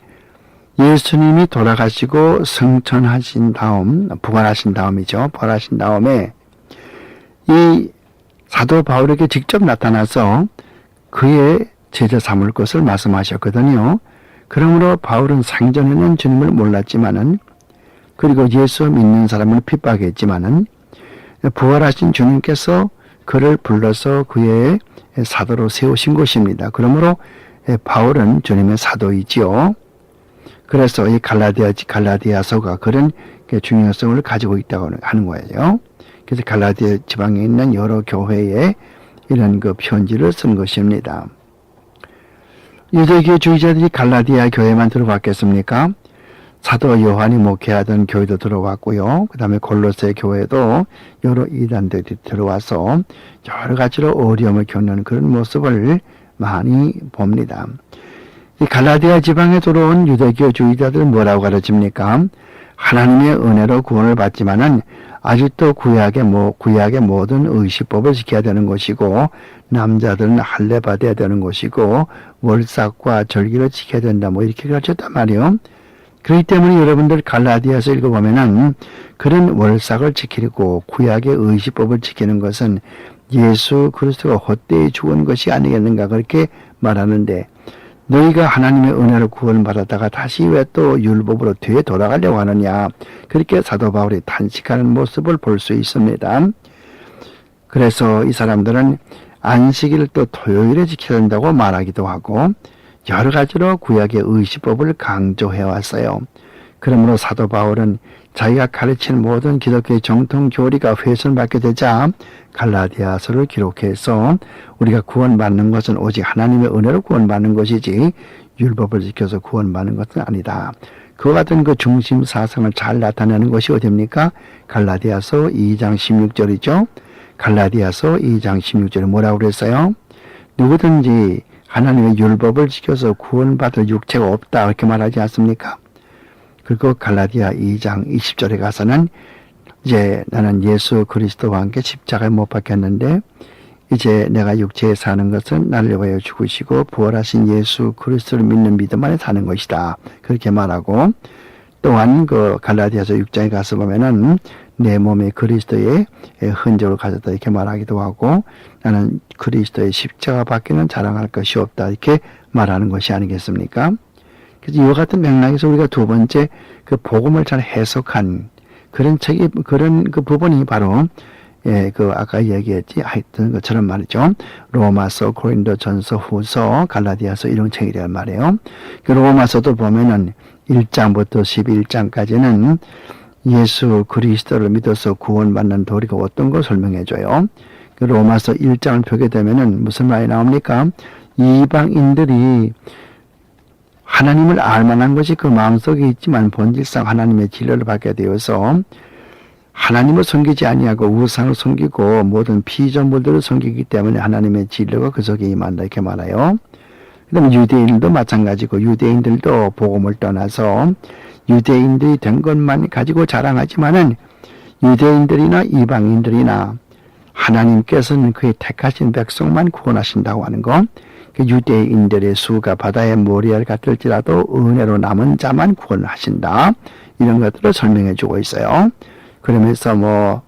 예수님이 돌아가시고 승천하신 다음, 부활하신 다음에 이 사도 바울에게 직접 나타나서 그의 제자 삼을 것을 말씀하셨거든요. 그러므로 바울은 생전에는 주님을 몰랐지만은 그리고 예수 믿는 사람을 핍박했지만은 부활하신 주님께서 그를 불러서 그의 사도로 세우신 것입니다. 그러므로 바울은 주님의 사도이지요. 그래서 이 갈라디아서가 그런 중요성을 가지고 있다고 하는 거예요. 그래서 갈라디아 지방에 있는 여러 교회에 이런 그 편지를 쓴 것입니다. 유대교주의자들이 갈라디아 교회만 들어왔겠습니까? 사도 요한이 목회하던 교회도 들어왔고요. 그 다음에 골로새 교회도 여러 이단들이 들어와서 여러 가지로 어려움을 겪는 그런 모습을 많이 봅니다. 이 갈라디아 지방에 들어온 유대교주의자들은 뭐라고 가르칩니까? 하나님의 은혜로 구원을 받지만은 아직도 구약의 모든 의식법을 지켜야 되는 것이고 남자들은 할례 받아야 되는 것이고 월삭과 절기를 지켜야 된다. 이렇게 가르쳤단 말이에요. 그렇기 때문에 여러분들 갈라디아서 읽어보면은 그런 월삭을 지키고 구약의 의식법을 지키는 것은 예수 그리스도가 헛되이 죽은 것이 아니겠는가 그렇게 말하는데 너희가 하나님의 은혜로 구원받았다가 다시 왜 또 율법으로 뒤에 돌아가려고 하느냐. 그렇게 사도 바울이 탄식하는 모습을 볼 수 있습니다. 그래서 이 사람들은 안식일을 또 토요일에 지켜야 된다고 말하기도 하고 여러 가지로 구약의 의식법을 강조해 왔어요. 그러므로 사도 바울은 자기가 가르친 모든 기독교의 정통 교리가 훼손받게 되자 갈라디아서를 기록해서 우리가 구원받는 것은 오직 하나님의 은혜로 구원받는 것이지 율법을 지켜서 구원받는 것은 아니다. 그와 같은 그 중심 사상을 잘 나타내는 것이 어디입니까? 갈라디아서 2장 16절이죠. 갈라디아서 2장 16절에 뭐라고 그랬어요? 누구든지 하나님의 율법을 지켜서 구원받을 육체가 없다 이렇게 말하지 않습니까? 그리고 갈라디아 2장 20절에 가서는 이제 나는 예수 그리스도와 함께 십자가에 못 박혔는데 이제 내가 육체에 사는 것은 나를 위하여 죽으시고 부활하신 예수 그리스도를 믿는 믿음 안에 사는 것이다. 그렇게 말하고 또한 그 갈라디아서 6장에 가서 보면은 내 몸에 그리스도의 흔적을 가졌다 이렇게 말하기도 하고 나는 그리스도의 십자가 밖에는 자랑할 것이 없다 이렇게 말하는 것이 아니겠습니까? 그래서 이와 같은 맥락에서 우리가 두 번째 그 복음을 잘 해석한 그런 그 부분이 바로 그 아까 얘기했지 하여튼 것처럼 말이죠. 로마서, 고린도전서, 후서, 갈라디아서 이런 책이란 말이에요. 그 로마서도 보면은 1장부터 11장까지는 예수 그리스도를 믿어서 구원받는 도리가 어떤 걸 설명해줘요. 그 로마서 1장을 펴게 되면은 무슨 말이 나옵니까? 이방인들이 하나님을 알만한 것이 그 마음속에 있지만 본질상 하나님의 진리를 받게 되어서 하나님을 섬기지 아니하고 우상을 섬기고 모든 피조물들을 섬기기 때문에 하나님의 진리가 그 속에 임한다 이렇게 말해요. 그 다음에 유대인들도 마찬가지고 유대인들도 복음을 떠나서 유대인들이 된 것만 가지고 자랑하지만은 유대인들이나 이방인들이나 하나님께서는 그의 택하신 백성만 구원하신다고 하는 것. 그 유대인들의 수가 바다의 모리알 같을지라도 은혜로 남은 자만 구원하신다. 이런 것들을 설명해 주고 있어요. 그러면서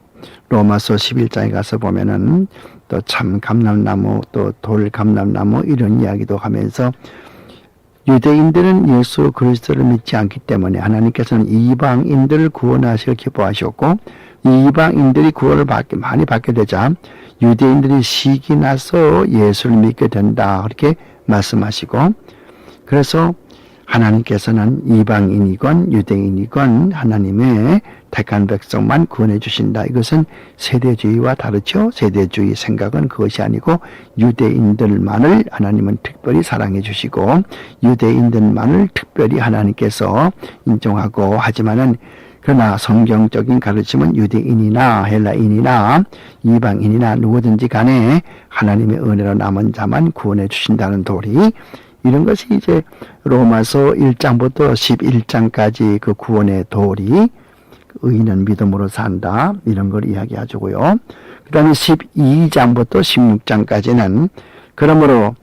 로마서 11장에 가서 보면은 또 참 감람나무 또 돌 감람나무 이런 이야기도 하면서 유대인들은 예수 그리스도를 믿지 않기 때문에 하나님께서는 이방인들을 구원하시길 기뻐하셨고 이방인들이 구원을 많이 받게 되자 유대인들이 식이 나서 예수를 믿게 된다 그렇게 말씀하시고 그래서 하나님께서는 이방인이건 유대인이건 하나님의 택한 백성만 구원해 주신다. 이것은 세대주의와 다르죠. 세대주의 생각은 그것이 아니고 유대인들만을 하나님은 특별히 사랑해 주시고 유대인들만을 특별히 하나님께서 인정하고 하지만은 그러나 성경적인 가르침은 유대인이나 헬라인이나 이방인이나 누구든지 간에 하나님의 은혜로 남은 자만 구원해 주신다는 도리, 이런 것이 이제 로마서 1장부터 11장까지 그 구원의 도리, 의인은 믿음으로 산다, 이런 걸 이야기하고요. 그 다음에 12장부터 16장까지는 그러므로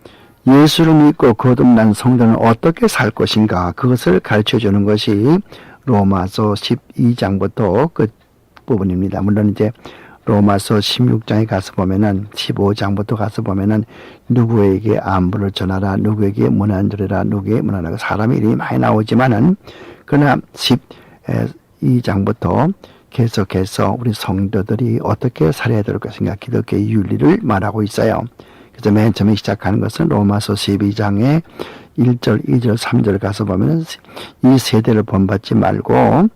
예수를 믿고 거듭난 성도는 어떻게 살 것인가, 그것을 가르쳐주는 것이 로마서 12장부터 끝 부분입니다. 물론 이제 로마서 16장에 가서 보면은 15장부터 가서 보면은 누구에게 안부를 전하라, 누구에게 문안 드리라, 누구에게 문안하라, 사람의 이름이 많이 나오지만은 그러나 12장부터 계속해서 우리 성도들이 어떻게 살아야 될 것인가, 기독교의 윤리를 말하고 있어요. 그래서 맨 처음에 시작하는 것은 로마서 12장에 1절, 2절, 3절 가서 보면은 이 세대를 본받지 말고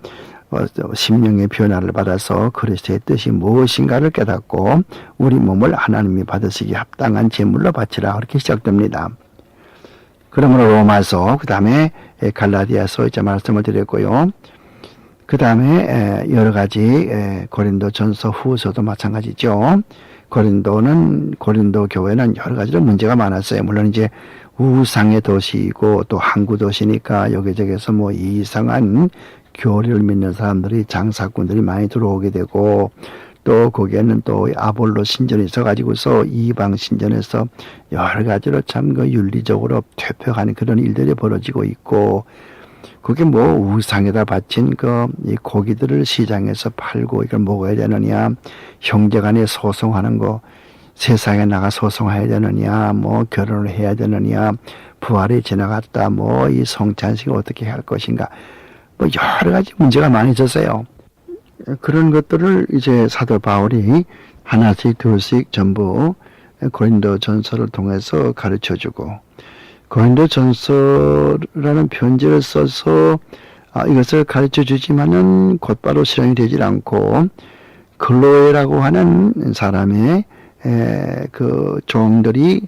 심령의 변화를 받아서 그리스도의 뜻이 무엇인가를 깨닫고 우리 몸을 하나님이 받으시기 합당한 제물로 바치라, 그렇게 시작됩니다. 그러므로 로마서, 그 다음에 갈라디아서 이제 말씀을 드렸고요. 그 다음에 여러 가지 고린도 전서 후서도 마찬가지죠. 고린도 교회는 여러 가지로 문제가 많았어요. 물론 이제 우상의 도시이고 또 항구 도시니까 여기저기서 뭐 이상한 교리를 믿는 사람들이, 장사꾼들이 많이 들어오게 되고, 또 거기에는 또 아볼로 신전이 있어가지고서 이방 신전에서 여러 가지로 참 그 윤리적으로 퇴폐하는 그런 일들이 벌어지고 있고, 그게 뭐 우상에다 바친 이 고기들을 시장에서 팔고 이걸 먹어야 되느냐, 형제간에 소송하는 거 세상에 나가 소송해야 되느냐, 뭐 결혼을 해야 되느냐, 부활이 지나갔다, 뭐 이 성찬식을 어떻게 할 것인가, 뭐 여러 가지 문제가 많이 있었어요. 그런 것들을 이제 사도 바울이 하나씩 둘씩 전부 고린도 전서를 통해서 가르쳐주고, 고린도 전서라는 편지를 써서 이것을 가르쳐주지만은 곧바로 실행이 되질 않고, 클로에라고 하는 사람의 그 종들이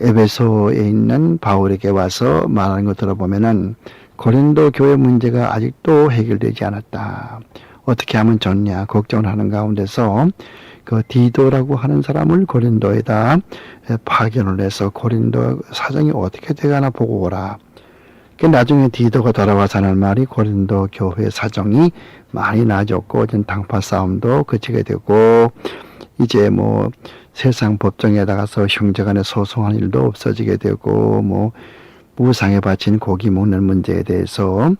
에베소에 있는 바울에게 와서 말하는 것 들어보면은 고린도 교회 문제가 아직도 해결되지 않았다. 어떻게 하면 좋냐 걱정을 하는 가운데서 그 디도라고 하는 사람을 고린도에다 파견을 해서 고린도 사정이 어떻게 되가나 보고 오라. 나중에 디도가 돌아와서 하는 말이 고린도 교회 사정이 많이 나아졌고 당파 싸움도 그치게 되고 이제 뭐 세상 법정에 나가서 형제간에 소송하는 일도 없어지게 되고 뭐 우상에 바친 고기 먹는 문제에 대해서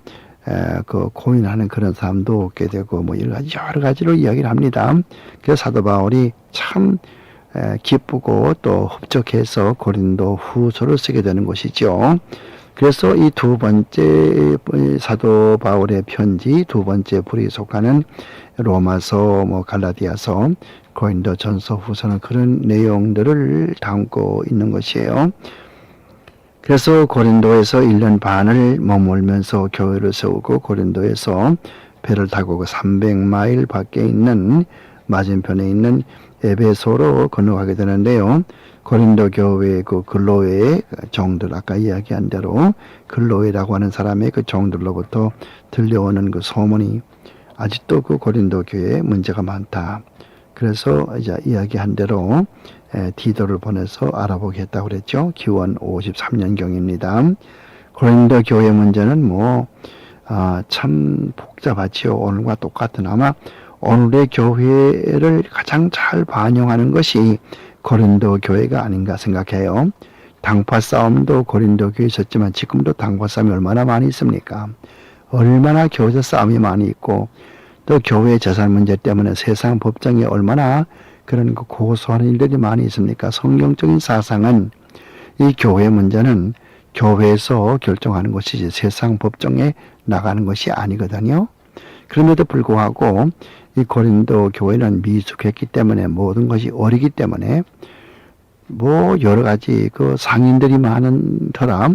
그 고민하는 그런 사람도 없게 되고 뭐 여러 가지로 이야기를 합니다. 그래서 사도 바울이 참 기쁘고 또 흡족해서 고린도 후서를 쓰게 되는 것이죠. 그래서 이 두 번째 사도 바울의 편지, 두 번째 불이 속하는 로마서, 뭐 갈라디아서, 고린도 전서 후서는 그런 내용들을 담고 있는 것이에요. 그래서 고린도에서 1년 반을 머물면서 교회를 세우고 고린도에서 배를 타고 그 300마일 밖에 있는 맞은편에 있는 에베소로 건너가게 되는데요. 고린도 교회 그 글로의 종들, 아까 이야기한 대로 글로이라고 하는 사람의 그 종들로부터 들려오는 그 소문이 아직도 그 고린도 교회에 문제가 많다. 그래서 이제 이야기한 대로 디도를 보내서 알아보겠다고 그랬죠. 기원 53년경입니다. 고린도 교회 문제는 참 복잡하지요. 오늘과 똑같은 아마 오늘의 교회를 가장 잘 반영하는 것이 고린도 교회가 아닌가 생각해요. 당파 싸움도 고린도 교회에 있었지만 지금도 당파 싸움이 얼마나 많이 있습니까? 얼마나 교회에서 싸움이 많이 있고 또 교회 재산 문제 때문에 세상 법정에 얼마나 그런 고소하는 일들이 많이 있습니까? 성경적인 사상은 이 교회 문제는 교회에서 결정하는 것이지 세상 법정에 나가는 것이 아니거든요. 그럼에도 불구하고 이 고린도 교회는 미숙했기 때문에 모든 것이 어리기 때문에 뭐 여러 가지 그 상인들이 많은 터라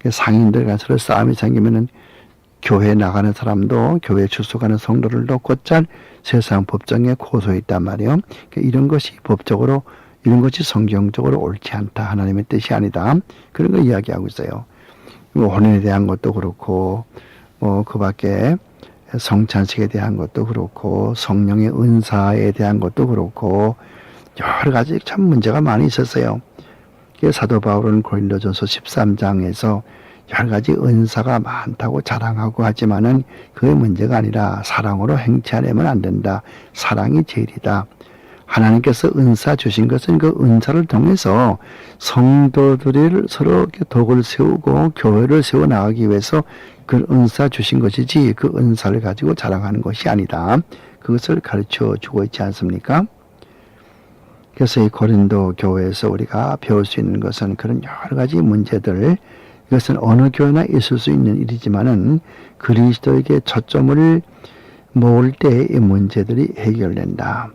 상인들과 서로 싸움이 생기면은 교회 나가는 사람도 교회 출석하는 성도들도 곧잘 세상 법정에 고소했단 말이에요. 이런 것이 법적으로 이런 것이 성경적으로 옳지 않다. 하나님의 뜻이 아니다. 그런 걸 이야기하고 있어요. 혼인에 대한 것도 그렇고 그 밖에 성찬식에 대한 것도 그렇고 성령의 은사에 대한 것도 그렇고 여러 가지 참 문제가 많이 있었어요. 사도 바울은 고린도전서 13장에서 여러 가지 은사가 많다고 자랑하고 하지만은 그게 문제가 아니라 사랑으로 행치하려면 안 된다. 사랑이 제일이다. 하나님께서 은사 주신 것은 그 은사를 통해서 성도들을 서로 덕을 세우고 교회를 세워 나가기 위해서 그 은사 주신 것이지 그 은사를 가지고 자랑하는 것이 아니다. 그것을 가르쳐 주고 있지 않습니까? 그래서 이 고린도 교회에서 우리가 배울 수 있는 것은 그런 여러 가지 문제들, 이것은 어느 교회나 있을 수 있는 일이지만은 그리스도에게 초점을 모을 때 이 문제들이 해결된다.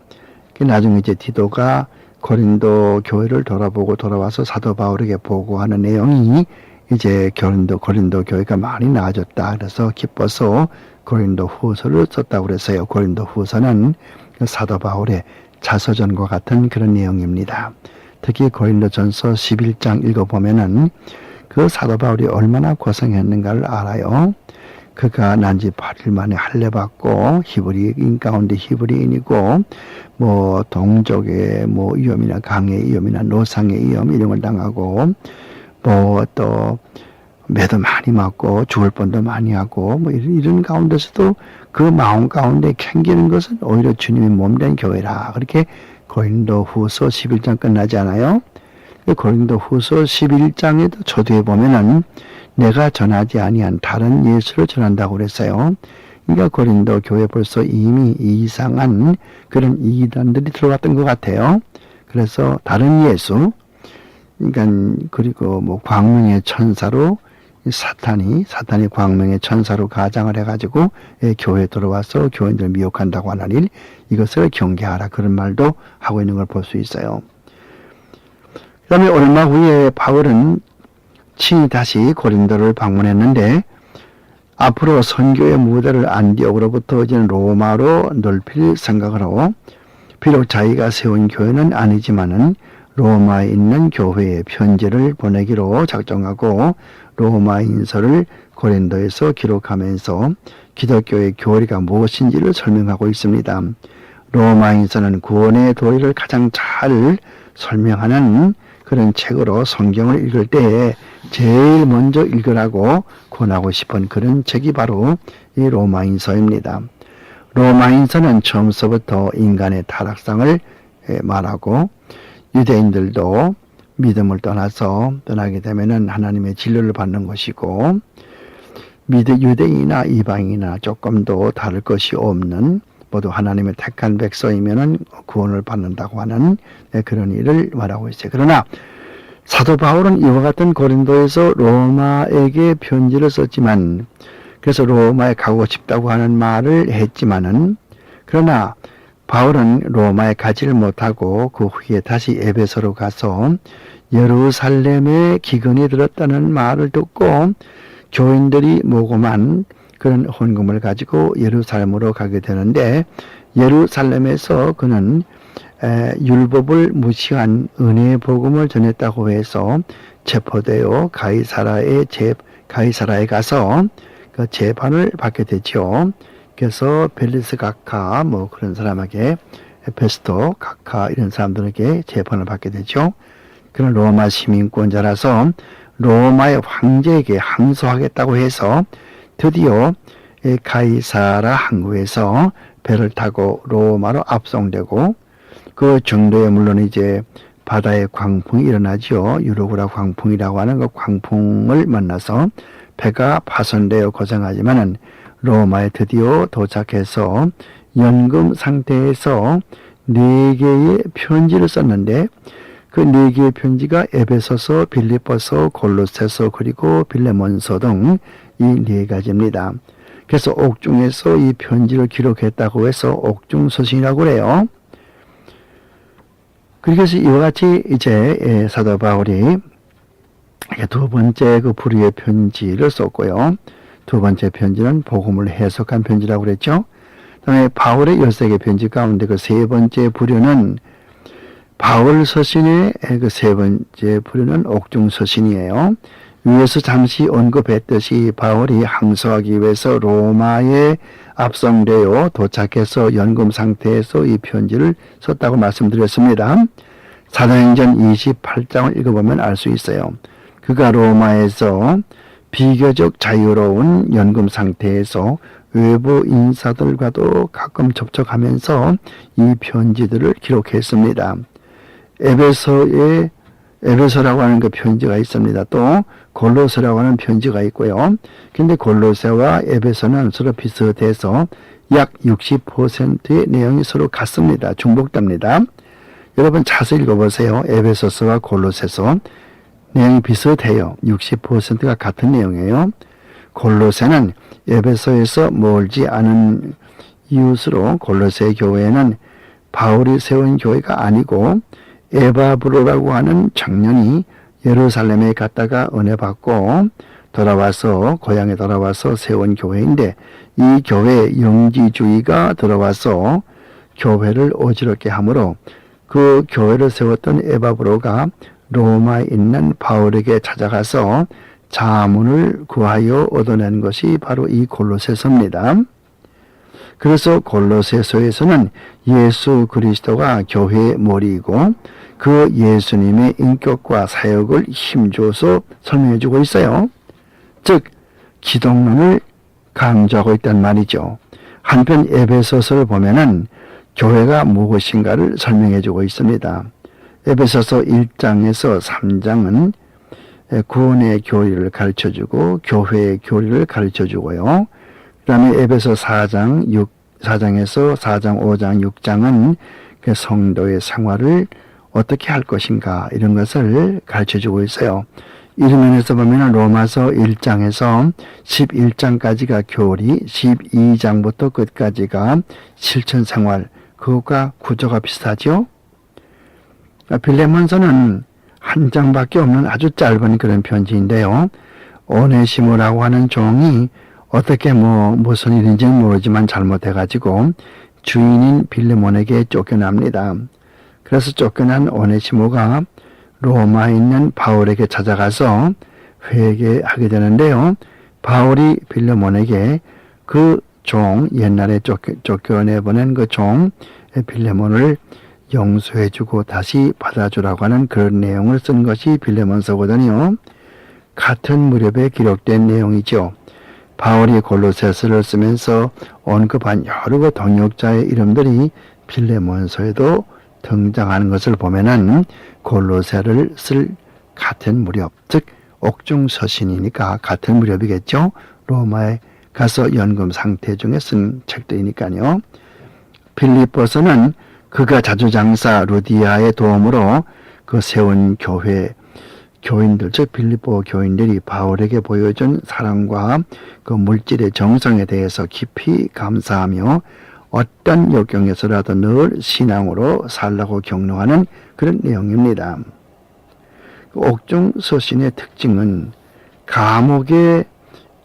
나중에 이제 디도가 고린도 교회를 돌아보고 돌아와서 사도 바울에게 보고하는 내용이 이제 고린도 교회가 많이 나아졌다. 그래서 기뻐서 고린도 후서를 썼다고 그랬어요. 고린도 후서는 사도 바울의 자서전과 같은 그런 내용입니다. 특히 고린도전서 11장 읽어보면은 그 사도 바울이 얼마나 고생했는가를 알아요. 그가 난지 8일 만에 할례 받고 히브리인 가운데 히브리인이고 뭐 동족의 뭐 위험이나 강의 위험이나 노상의 위험 이런 걸 당하고 뭐 또 매도 많이 맞고 죽을 뻔도 많이 하고 뭐 이런 가운데서도 그 마음 가운데 캥기는 것은 오히려 주님의 몸된 교회라. 그렇게 고린도 후서 11장 끝나지 않아요? 고린도 후서 11장에도 초두에 보면은 내가 전하지 아니한 다른 예수를 전한다고 그랬어요. 그러니까 고린도 교회 벌써 이미 이상한 그런 이단들이 들어갔던 것 같아요. 그래서 다른 예수, 그러니까 그리고 뭐 광명의 천사로 사탄이 광명의 천사로 가장을 해가지고 교회에 들어와서 교인들 미혹한다고 하는 일, 이것을 경계하라 그런 말도 하고 있는 걸 볼 수 있어요. 그 다음에 얼마 후에 바울은 친히 다시 고린도를 방문했는데 앞으로 선교의 무대를 안디옥으로부터 이제는 로마로 넓힐 생각을 하고 비록 자기가 세운 교회는 아니지만은 로마에 있는 교회에 편지를 보내기로 작정하고 로마인서를 고린도에서 기록하면서 기독교의 교리가 무엇인지를 설명하고 있습니다. 로마인서는 구원의 도리를 가장 잘 설명하는 그런 책으로 성경을 읽을 때에 제일 먼저 읽으라고 권하고 싶은 그런 책이 바로 이 로마인서입니다. 로마인서는 처음서부터 인간의 타락상을 말하고 유대인들도 믿음을 떠나게 되면은 하나님의 진료를 받는 것이고 유대인이나 이방인이나 조금도 다를 것이 없는 모두 하나님의 택한 백성이면은 구원을 받는다고 하는 그런 일을 말하고 있어요. 그러나 사도 바울은 이와 같은 고린도에서 로마에게 편지를 썼지만 그래서 로마에 가고 싶다고 하는 말을 했지만은 그러나 바울은 로마에 가지를 못하고 그 후에 다시 에베소로 가서 예루살렘에 기근이 들었다는 말을 듣고 교인들이 모금한 그런 헌금을 가지고 예루살렘으로 가게 되는데 예루살렘에서 그는 율법을 무시한 은혜의 복음을 전했다고 해서 체포되어 가이사라에 가서 그 재판을 받게 되죠. 그래서 벨리스 각하 뭐 그런 사람에게 페스토 각하 이런 사람들에게 재판을 받게 되죠. 그런 로마 시민권자라서 로마의 황제에게 항소하겠다고 해서 드디어 가이사라 항구에서 배를 타고 로마로 압송되고 그 정도에 물론 이제 바다에 광풍이 일어나죠. 유로구라 광풍이라고 하는 그 광풍을 만나서 배가 파손되어 고생하지만은 로마에 드디어 도착해서 연금 상태에서 4개의 편지를 썼는데 그 4개의 편지가 에베소서, 빌립보서, 골로새서 그리고 빌레몬서 등 이 4가지입니다. 그래서 옥중에서 이 편지를 기록했다고 해서 옥중서신이라고 그래요. 그래서 이와 같이 이제 사도 바울이 두 번째 그 부류의 편지를 썼고요. 두 번째 편지는 복음을 해석한 편지라고 그랬죠. 그다음에 바울의 13개 편지 가운데 그 세 번째 부류는 바울 서신의 그 세 번째 부류는 옥중 서신이에요. 위에서 잠시 언급했듯이 바울이 항소하기 위해서 로마에 압송되어 도착해서 연금 상태에서 이 편지를 썼다고 말씀드렸습니다. 사도행전 28장을 읽어보면 알 수 있어요. 그가 로마에서 비교적 자유로운 연금 상태에서 외부 인사들과도 가끔 접촉하면서 이 편지들을 기록했습니다. 에베소라고 하는 그 편지가 있습니다. 또 골로새라고 하는 편지가 있고요. 근데 골로새와 에베소는 서로 비슷해서 약 60%의 내용이 서로 같습니다. 중복됩니다. 여러분 자세히 읽어보세요. 에베소서와 골로새서 내용이 비슷해요. 60%가 같은 내용이에요. 골로새는 에베소에서 멀지 않은 이웃으로 골로새 교회는 바울이 세운 교회가 아니고 에바브로라고 하는 청년이 예루살렘에 갔다가 은혜 받고 돌아와서 고향에 돌아와서 세운 교회인데 이 교회에 영지주의가 들어와서 교회를 어지럽게 하므로 그 교회를 세웠던 에바브로가 로마에 있는 바울에게 찾아가서 자문을 구하여 얻어낸 것이 바로 이 골로새서입니다. 그래서 골로새서에서는 예수 그리스도가 교회의 머리이고 그 예수님의 인격과 사역을 힘줘서 설명해 주고 있어요. 즉 기독론을 강조하고 있단 말이죠. 한편 에베소서를 보면은 교회가 무엇인가를 설명해 주고 있습니다. 에베소서 1장에서 3장은 구원의 교리를 가르쳐주고 교회의 교리를 가르쳐주고요. 그 다음에 에베소 4장에서 4장, 5장, 6장은 그 성도의 생활을 어떻게 할 것인가 이런 것을 가르쳐주고 있어요. 이런 면에서 보면 로마서 1장에서 11장까지가 교리, 12장부터 끝까지가 실천생활, 그것과 구조가 비슷하죠. 빌레몬서는 한 장밖에 없는 아주 짧은 그런 편지인데요. 오네시모라고 하는 종이 어떻게 무슨 일인지는 모르지만 잘못해가지고 주인인 빌레몬에게 쫓겨납니다. 그래서 쫓겨난 오네시모가 로마에 있는 바울에게 찾아가서 회개하게 되는데요. 바울이 빌레몬에게 그 종, 옛날에 쫓겨내보낸 그 종 빌레몬을 용서해주고 다시 받아주라고 하는 그런 내용을 쓴 것이 빌레몬서거든요. 같은 무렵에 기록된 내용이죠. 바울이 골로새서를 쓰면서 언급한 여러 그 동역자의 이름들이 빌레몬서에도 등장하는 것을 보면은 골로새를 쓸 같은 무렵, 즉 옥중 서신이니까 같은 무렵이겠죠. 로마에 가서 연금 상태 중에 쓴 책들이니까요. 빌립보서는 그가 자주장사 루디아의 도움으로 그 세운 교인들, 즉 빌립보 교인들이 바울에게 보여준 사랑과 그 물질의 정성에 대해서 깊이 감사하며 어떤 역경에서라도 늘 신앙으로 살라고 격려하는 그런 내용입니다. 옥중 서신의 특징은 감옥에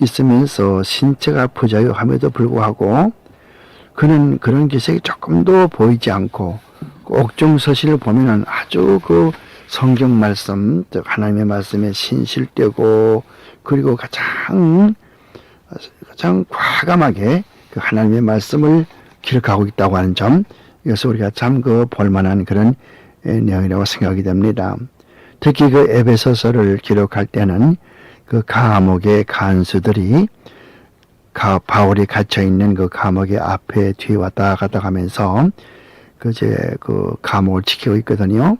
있으면서 신체가 부자유함에도 불구하고 그는 그런 기색이 조금도 보이지 않고 옥중 서신을 보면은 아주 그 성경 말씀, 즉 하나님의 말씀에 신실되고 그리고 가장 과감하게 그 하나님의 말씀을 기록하고 있다고 하는 점, 이것을 우리가 참 그 볼만한 그런 내용이라고 생각이 됩니다. 특히 그 에베소서를 기록할 때는 그 감옥의 간수들이 바울이 갇혀 있는 그 감옥의 앞에 뒤에 왔다 갔다 가면서 그 감옥을 지키고 있거든요.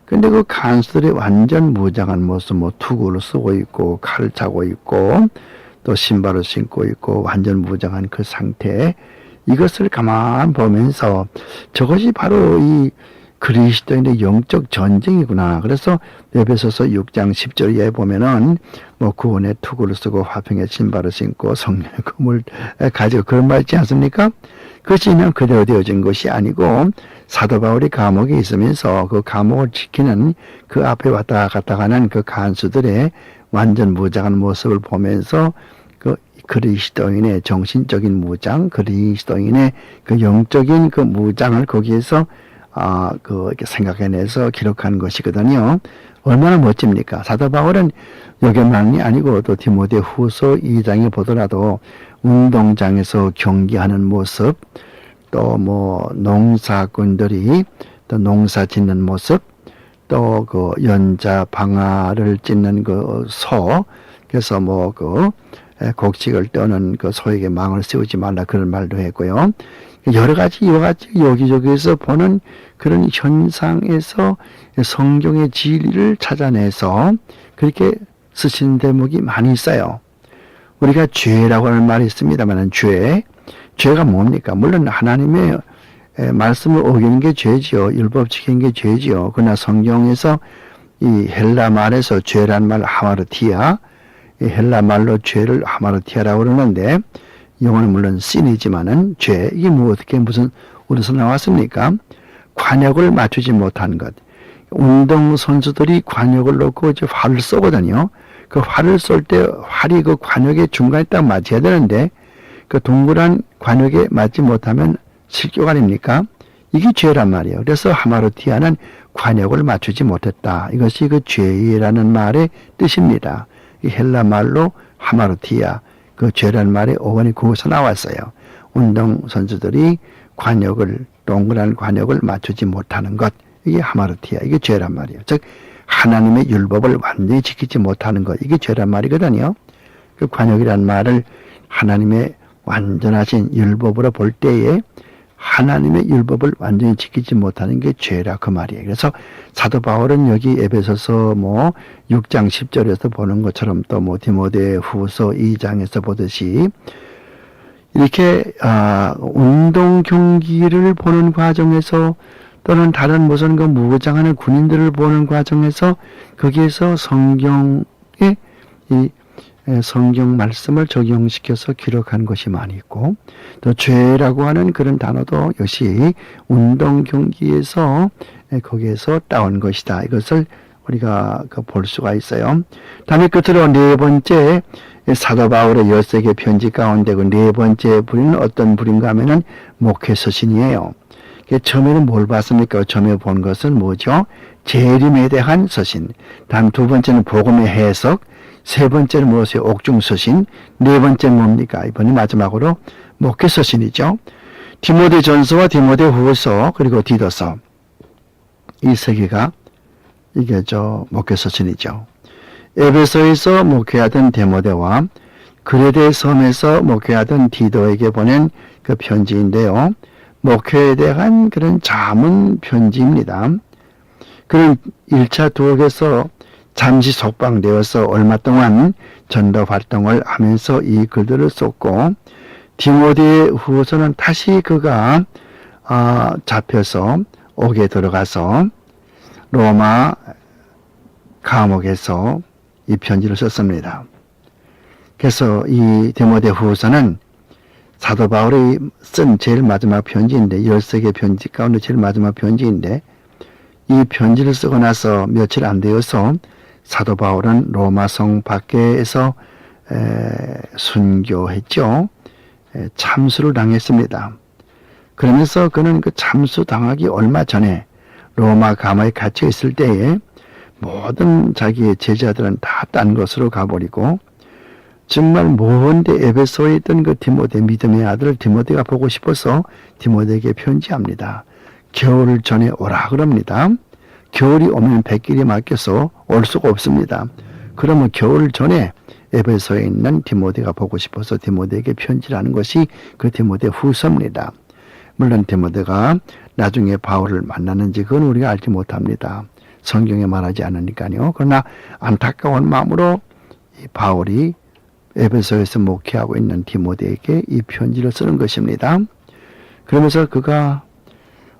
근데 그 간수들이 완전 무장한 모습, 투구를 쓰고 있고 칼을 차고 있고 또 신발을 신고 있고 완전 무장한 그 상태, 이것을 가만 보면서 저것이 바로 이 그리스도인의 영적 전쟁이구나. 그래서 에베소서 6장 10절 이하에 보면은 뭐 구원의 투구를 쓰고 화평의 신발을 신고 성령의 검을 가지고 그런 말 있지 않습니까? 그것이 그냥 그대로 되어진 것이 아니고 사도 바울이 감옥에 있으면서 그 감옥을 지키는 그 앞에 왔다 갔다 가는 그 간수들의 완전 무장한 모습을 보면서 그 그리스도인의 정신적인 무장, 그리스도인의 그 영적인 그 무장을 거기에서 이렇게 생각해내서 기록한 것이거든요. 얼마나 멋집니까? 사도 바울은 여기만이 아니고 또 디모데 후서 2장에 보더라도 운동장에서 경기하는 모습, 또 뭐 농사꾼들이 또 농사 짓는 모습, 또 그 연자 방아를 찢는 그 소, 그래서 뭐 그 곡식을 떠는 그 소에게 망을 씌우지 말라 그런 말도 했고요. 여러 가지 이와 같이 여기저기에서 보는 그런 현상에서 성경의 진리를 찾아내서 그렇게 쓰신 대목이 많이 있어요. 우리가 죄라고 하는 말이 있습니다만 죄가 뭡니까? 물론 하나님의 말씀을 어기는 게 죄지요. 율법 지키는 게 죄지요. 그러나 성경에서 이 헬라 말에서 죄란 말 하마르티아, 이 헬라 말로 죄를 하마르티아라고 그러는데 영어는 물론 신이지만은 죄, 이게 뭐 어떻게 무슨 어디서 나왔습니까? 관역을 맞추지 못한 것. 운동 선수들이 관역을 놓고 이제 활을 쏘거든요. 그 활을 쏠 때 활이 그 관역의 중간에 딱 맞아야 되는데 그 동그란 관역에 맞지 못하면 실격 아닙니까? 이게 죄란 말이에요. 그래서 하마르티아는 관역을 맞추지 못했다. 이것이 그 죄라는 말의 뜻입니다. 이 헬라 말로 하마르티아, 그 죄란 말의 어원이 거기서 나왔어요. 운동 선수들이 동그란 관역을 맞추지 못하는 것, 이게 하마르티아, 이게 죄란 말이에요. 즉 하나님의 율법을 완전히 지키지 못하는 것, 이게 죄란 말이거든요. 그 관역이란 말을 하나님의 완전하신 율법으로 볼 때에 하나님의 율법을 완전히 지키지 못하는 게 죄라 그 말이에요. 그래서 사도 바울은 여기 에베소서 6장 10절에서 보는 것처럼 또 디모데 후서 2장에서 보듯이 이렇게 운동 경기를 보는 과정에서 또는 다른 무슨 그 무장하는 군인들을 보는 과정에서 거기에서 성경의 성경 말씀을 적용시켜서 기록한 것이 많이 있고 또 죄라고 하는 그런 단어도 역시 운동 경기에서 거기에서 따온 것이다. 이것을 우리가 볼 수가 있어요. 다음에 끝으로 네 번째 사도 바울의 13개 편지 가운데 그 네 번째 부류는 어떤 부류인가 하면은 목회 서신이에요. 처음에는 뭘 봤습니까? 처음에 본 것은 뭐죠? 재림에 대한 서신. 다음 두 번째는 복음의 해석. 세 번째는 무엇이에요? 옥중서신. 네 번째는 뭡니까? 이번에 마지막으로 목회서신이죠. 디모데 전서와 디모데 후서 그리고 디도서. 이 세 개가 이게 목회서신이죠. 에베소에서 목회하던 디모데와 그레데 섬에서 목회하던 디도에게 보낸 그 편지인데요. 목회에 대한 그런 자문 편지입니다. 그는 1차 두옥에서 잠시 속방되어서 얼마 동안 전도 활동을 하면서 이 글들을 썼고 디모데 후서는 다시 그가 잡혀서 옥에 들어가서 로마 감옥에서 이 편지를 썼습니다. 그래서 이 디모데 후서는 사도 바울이 쓴 제일 마지막 편지인데 13개 편지 가운데 제일 마지막 편지인데 이 편지를 쓰고 나서 며칠 안 되어서 사도 바울은 로마 성 밖에서 순교했죠. 참수를 당했습니다. 그러면서 그는 그 참수 당하기 얼마 전에 로마 감옥에 갇혀 있을 때에 모든 자기의 제자들은 다 딴 곳으로 가버리고 정말 먼데 에베소에 있던 그 디모데 믿음의 아들 디모데가 보고 싶어서 디모데에게 편지합니다. 겨울 전에 오라 그럽니다. 겨울이 오면 백길이 막혀서 올 수가 없습니다. 그러면 겨울 전에 에베소에 있는 디모데가 보고 싶어서 디모데에게 편지를 하는 것이 그 디모데 후서입니다. 물론 디모데가 나중에 바울을 만나는지 그건 우리가 알지 못합니다. 성경에 말하지 않으니까요. 그러나 안타까운 마음으로 이 바울이 에베소에서 목회하고 있는 디모데에게 이 편지를 쓰는 것입니다. 그러면서 그가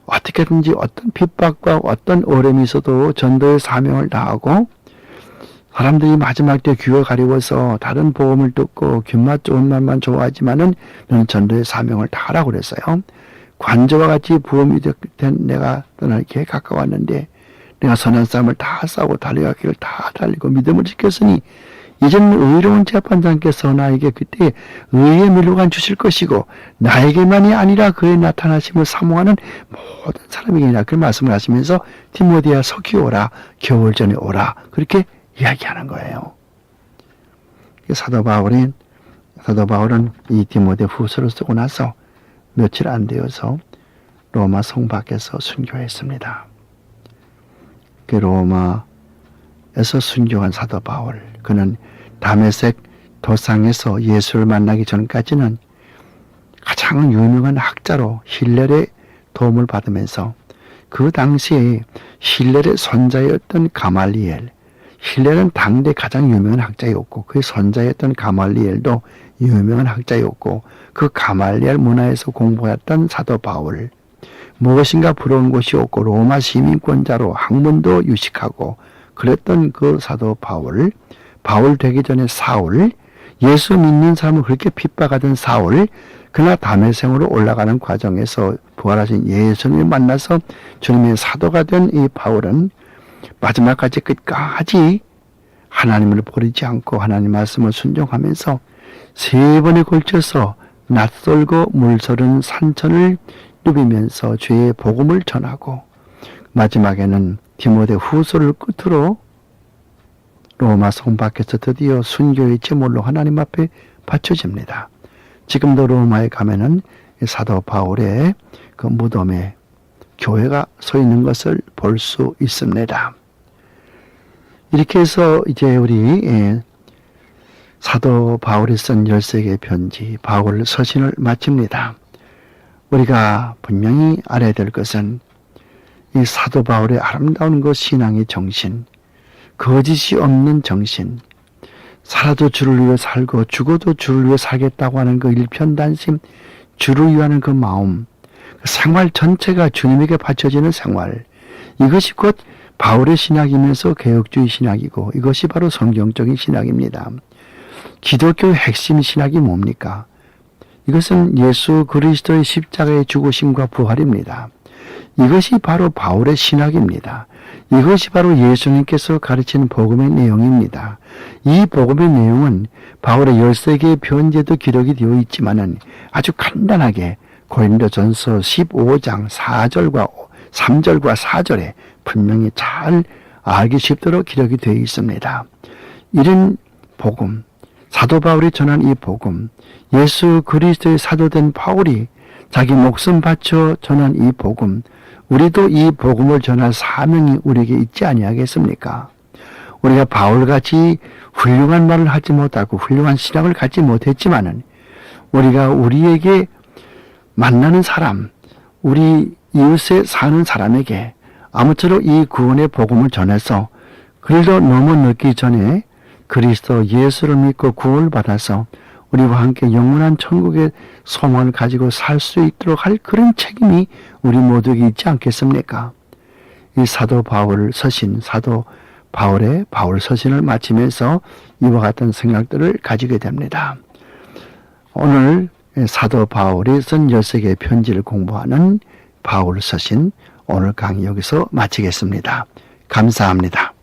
어떻게든지 어떤 핍박과 어떤 어려움이 있어도 전도의 사명을 다하고 사람들이 마지막 때 귀가 가리워서 다른 복음을 듣고 귓맛 좋은 말만 좋아하지만은 너는 전도의 사명을 다하라고 그랬어요. 관저와 같이 부험이 된 내가 너에게 가까웠는데 내가 선한 싸움을 다 싸우고 달려갈 길을 다 달리고 믿음을 지켰으니 이제는 의로운 재판장께서 나에게 그때 의의 멸류관 주실 것이고 나에게만이 아니라 그의 나타나심을 사모하는 모든 사람에게나 그 말씀을 하시면서 디모데야 서기 오라 겨울 전에 오라 그렇게 이야기하는 거예요. 사도 바울은 이 디모데 후서를 쓰고 나서 며칠 안 되어서 로마 성 밖에서 순교했습니다. 그 로마에서 순교한 사도 바울, 그는 다메섹 도상에서 예수를 만나기 전까지는 가장 유명한 학자로 힐렐의 도움을 받으면서 그 당시에 힐렐의 손자였던 가말리엘, 힐렐은 당대 가장 유명한 학자였고 그의 손자였던 가말리엘도 유명한 학자였고 그 가말리엘 문화에서 공부했던 사도 바울, 무엇인가 부러운 것이 없고 로마 시민권자로 학문도 유식하고 그랬던 그 사도 바울 되기 전에 사울, 예수 믿는 사람을 그렇게 핍박하던 사울, 그러나 다메섹으로 올라가는 과정에서 부활하신 예수님을 만나서 주님의 사도가 된 이 바울은 마지막까지 끝까지 하나님을 버리지 않고 하나님 말씀을 순종하면서 3번에 걸쳐서 낯설고 물서른 산천을 누비면서 죄의 복음을 전하고 마지막에는 디모데 후서를 끝으로 로마 성 밖에서 드디어 순교의 제물로 하나님 앞에 바쳐집니다. 지금도 로마에 가면은 사도 바울의 그 무덤에 교회가 서 있는 것을 볼 수 있습니다. 이렇게 해서 이제 우리 사도 바울이 쓴 13개의 편지 바울 서신을 마칩니다. 우리가 분명히 알아야 될 것은 이 사도 바울의 아름다운 그 신앙의 정신, 거짓이 없는 정신, 살아도 주를 위해 살고 죽어도 주를 위해 살겠다고 하는 그 일편단심, 주를 위하는 그 마음, 그 생활 전체가 주님에게 바쳐지는 생활, 이것이 곧 바울의 신학이면서 개혁주의 신학이고 이것이 바로 성경적인 신학입니다. 기독교의 핵심 신학이 뭡니까? 이것은 예수 그리스도의 십자가의 죽으심과 부활입니다. 이것이 바로 바울의 신학입니다. 이것이 바로 예수님께서 가르치는 복음의 내용입니다. 이 복음의 내용은 바울의 13개의 편지에도 기록이 되어 있지만은 아주 간단하게 고린도전서 15장 4절과 3절과 4절에 분명히 잘 알기 쉽도록 기록이 되어 있습니다. 이런 복음, 사도 바울이 전한 이 복음, 예수 그리스도의 사도된 바울이 자기 목숨 바쳐 전한 이 복음, 우리도 이 복음을 전할 사명이 우리에게 있지 아니하겠습니까? 우리가 바울같이 훌륭한 말을 하지 못하고 훌륭한 신앙을 갖지 못했지만은 우리가 우리에게 만나는 사람, 우리 이웃에 사는 사람에게 아무쪼록 이 구원의 복음을 전해서 그래도 너무 늦기 전에 그리스도 예수를 믿고 구원을 받아서 우리와 함께 영원한 천국의 소망을 가지고 살 수 있도록 할 그런 책임이 우리 모두에게 있지 않겠습니까? 이 사도 바울 서신, 사도 바울의 바울 서신을 마치면서 이와 같은 생각들을 가지게 됩니다. 오늘 사도 바울이 쓴 13개의 편지를 공부하는 바울 서신 오늘 강의 여기서 마치겠습니다. 감사합니다.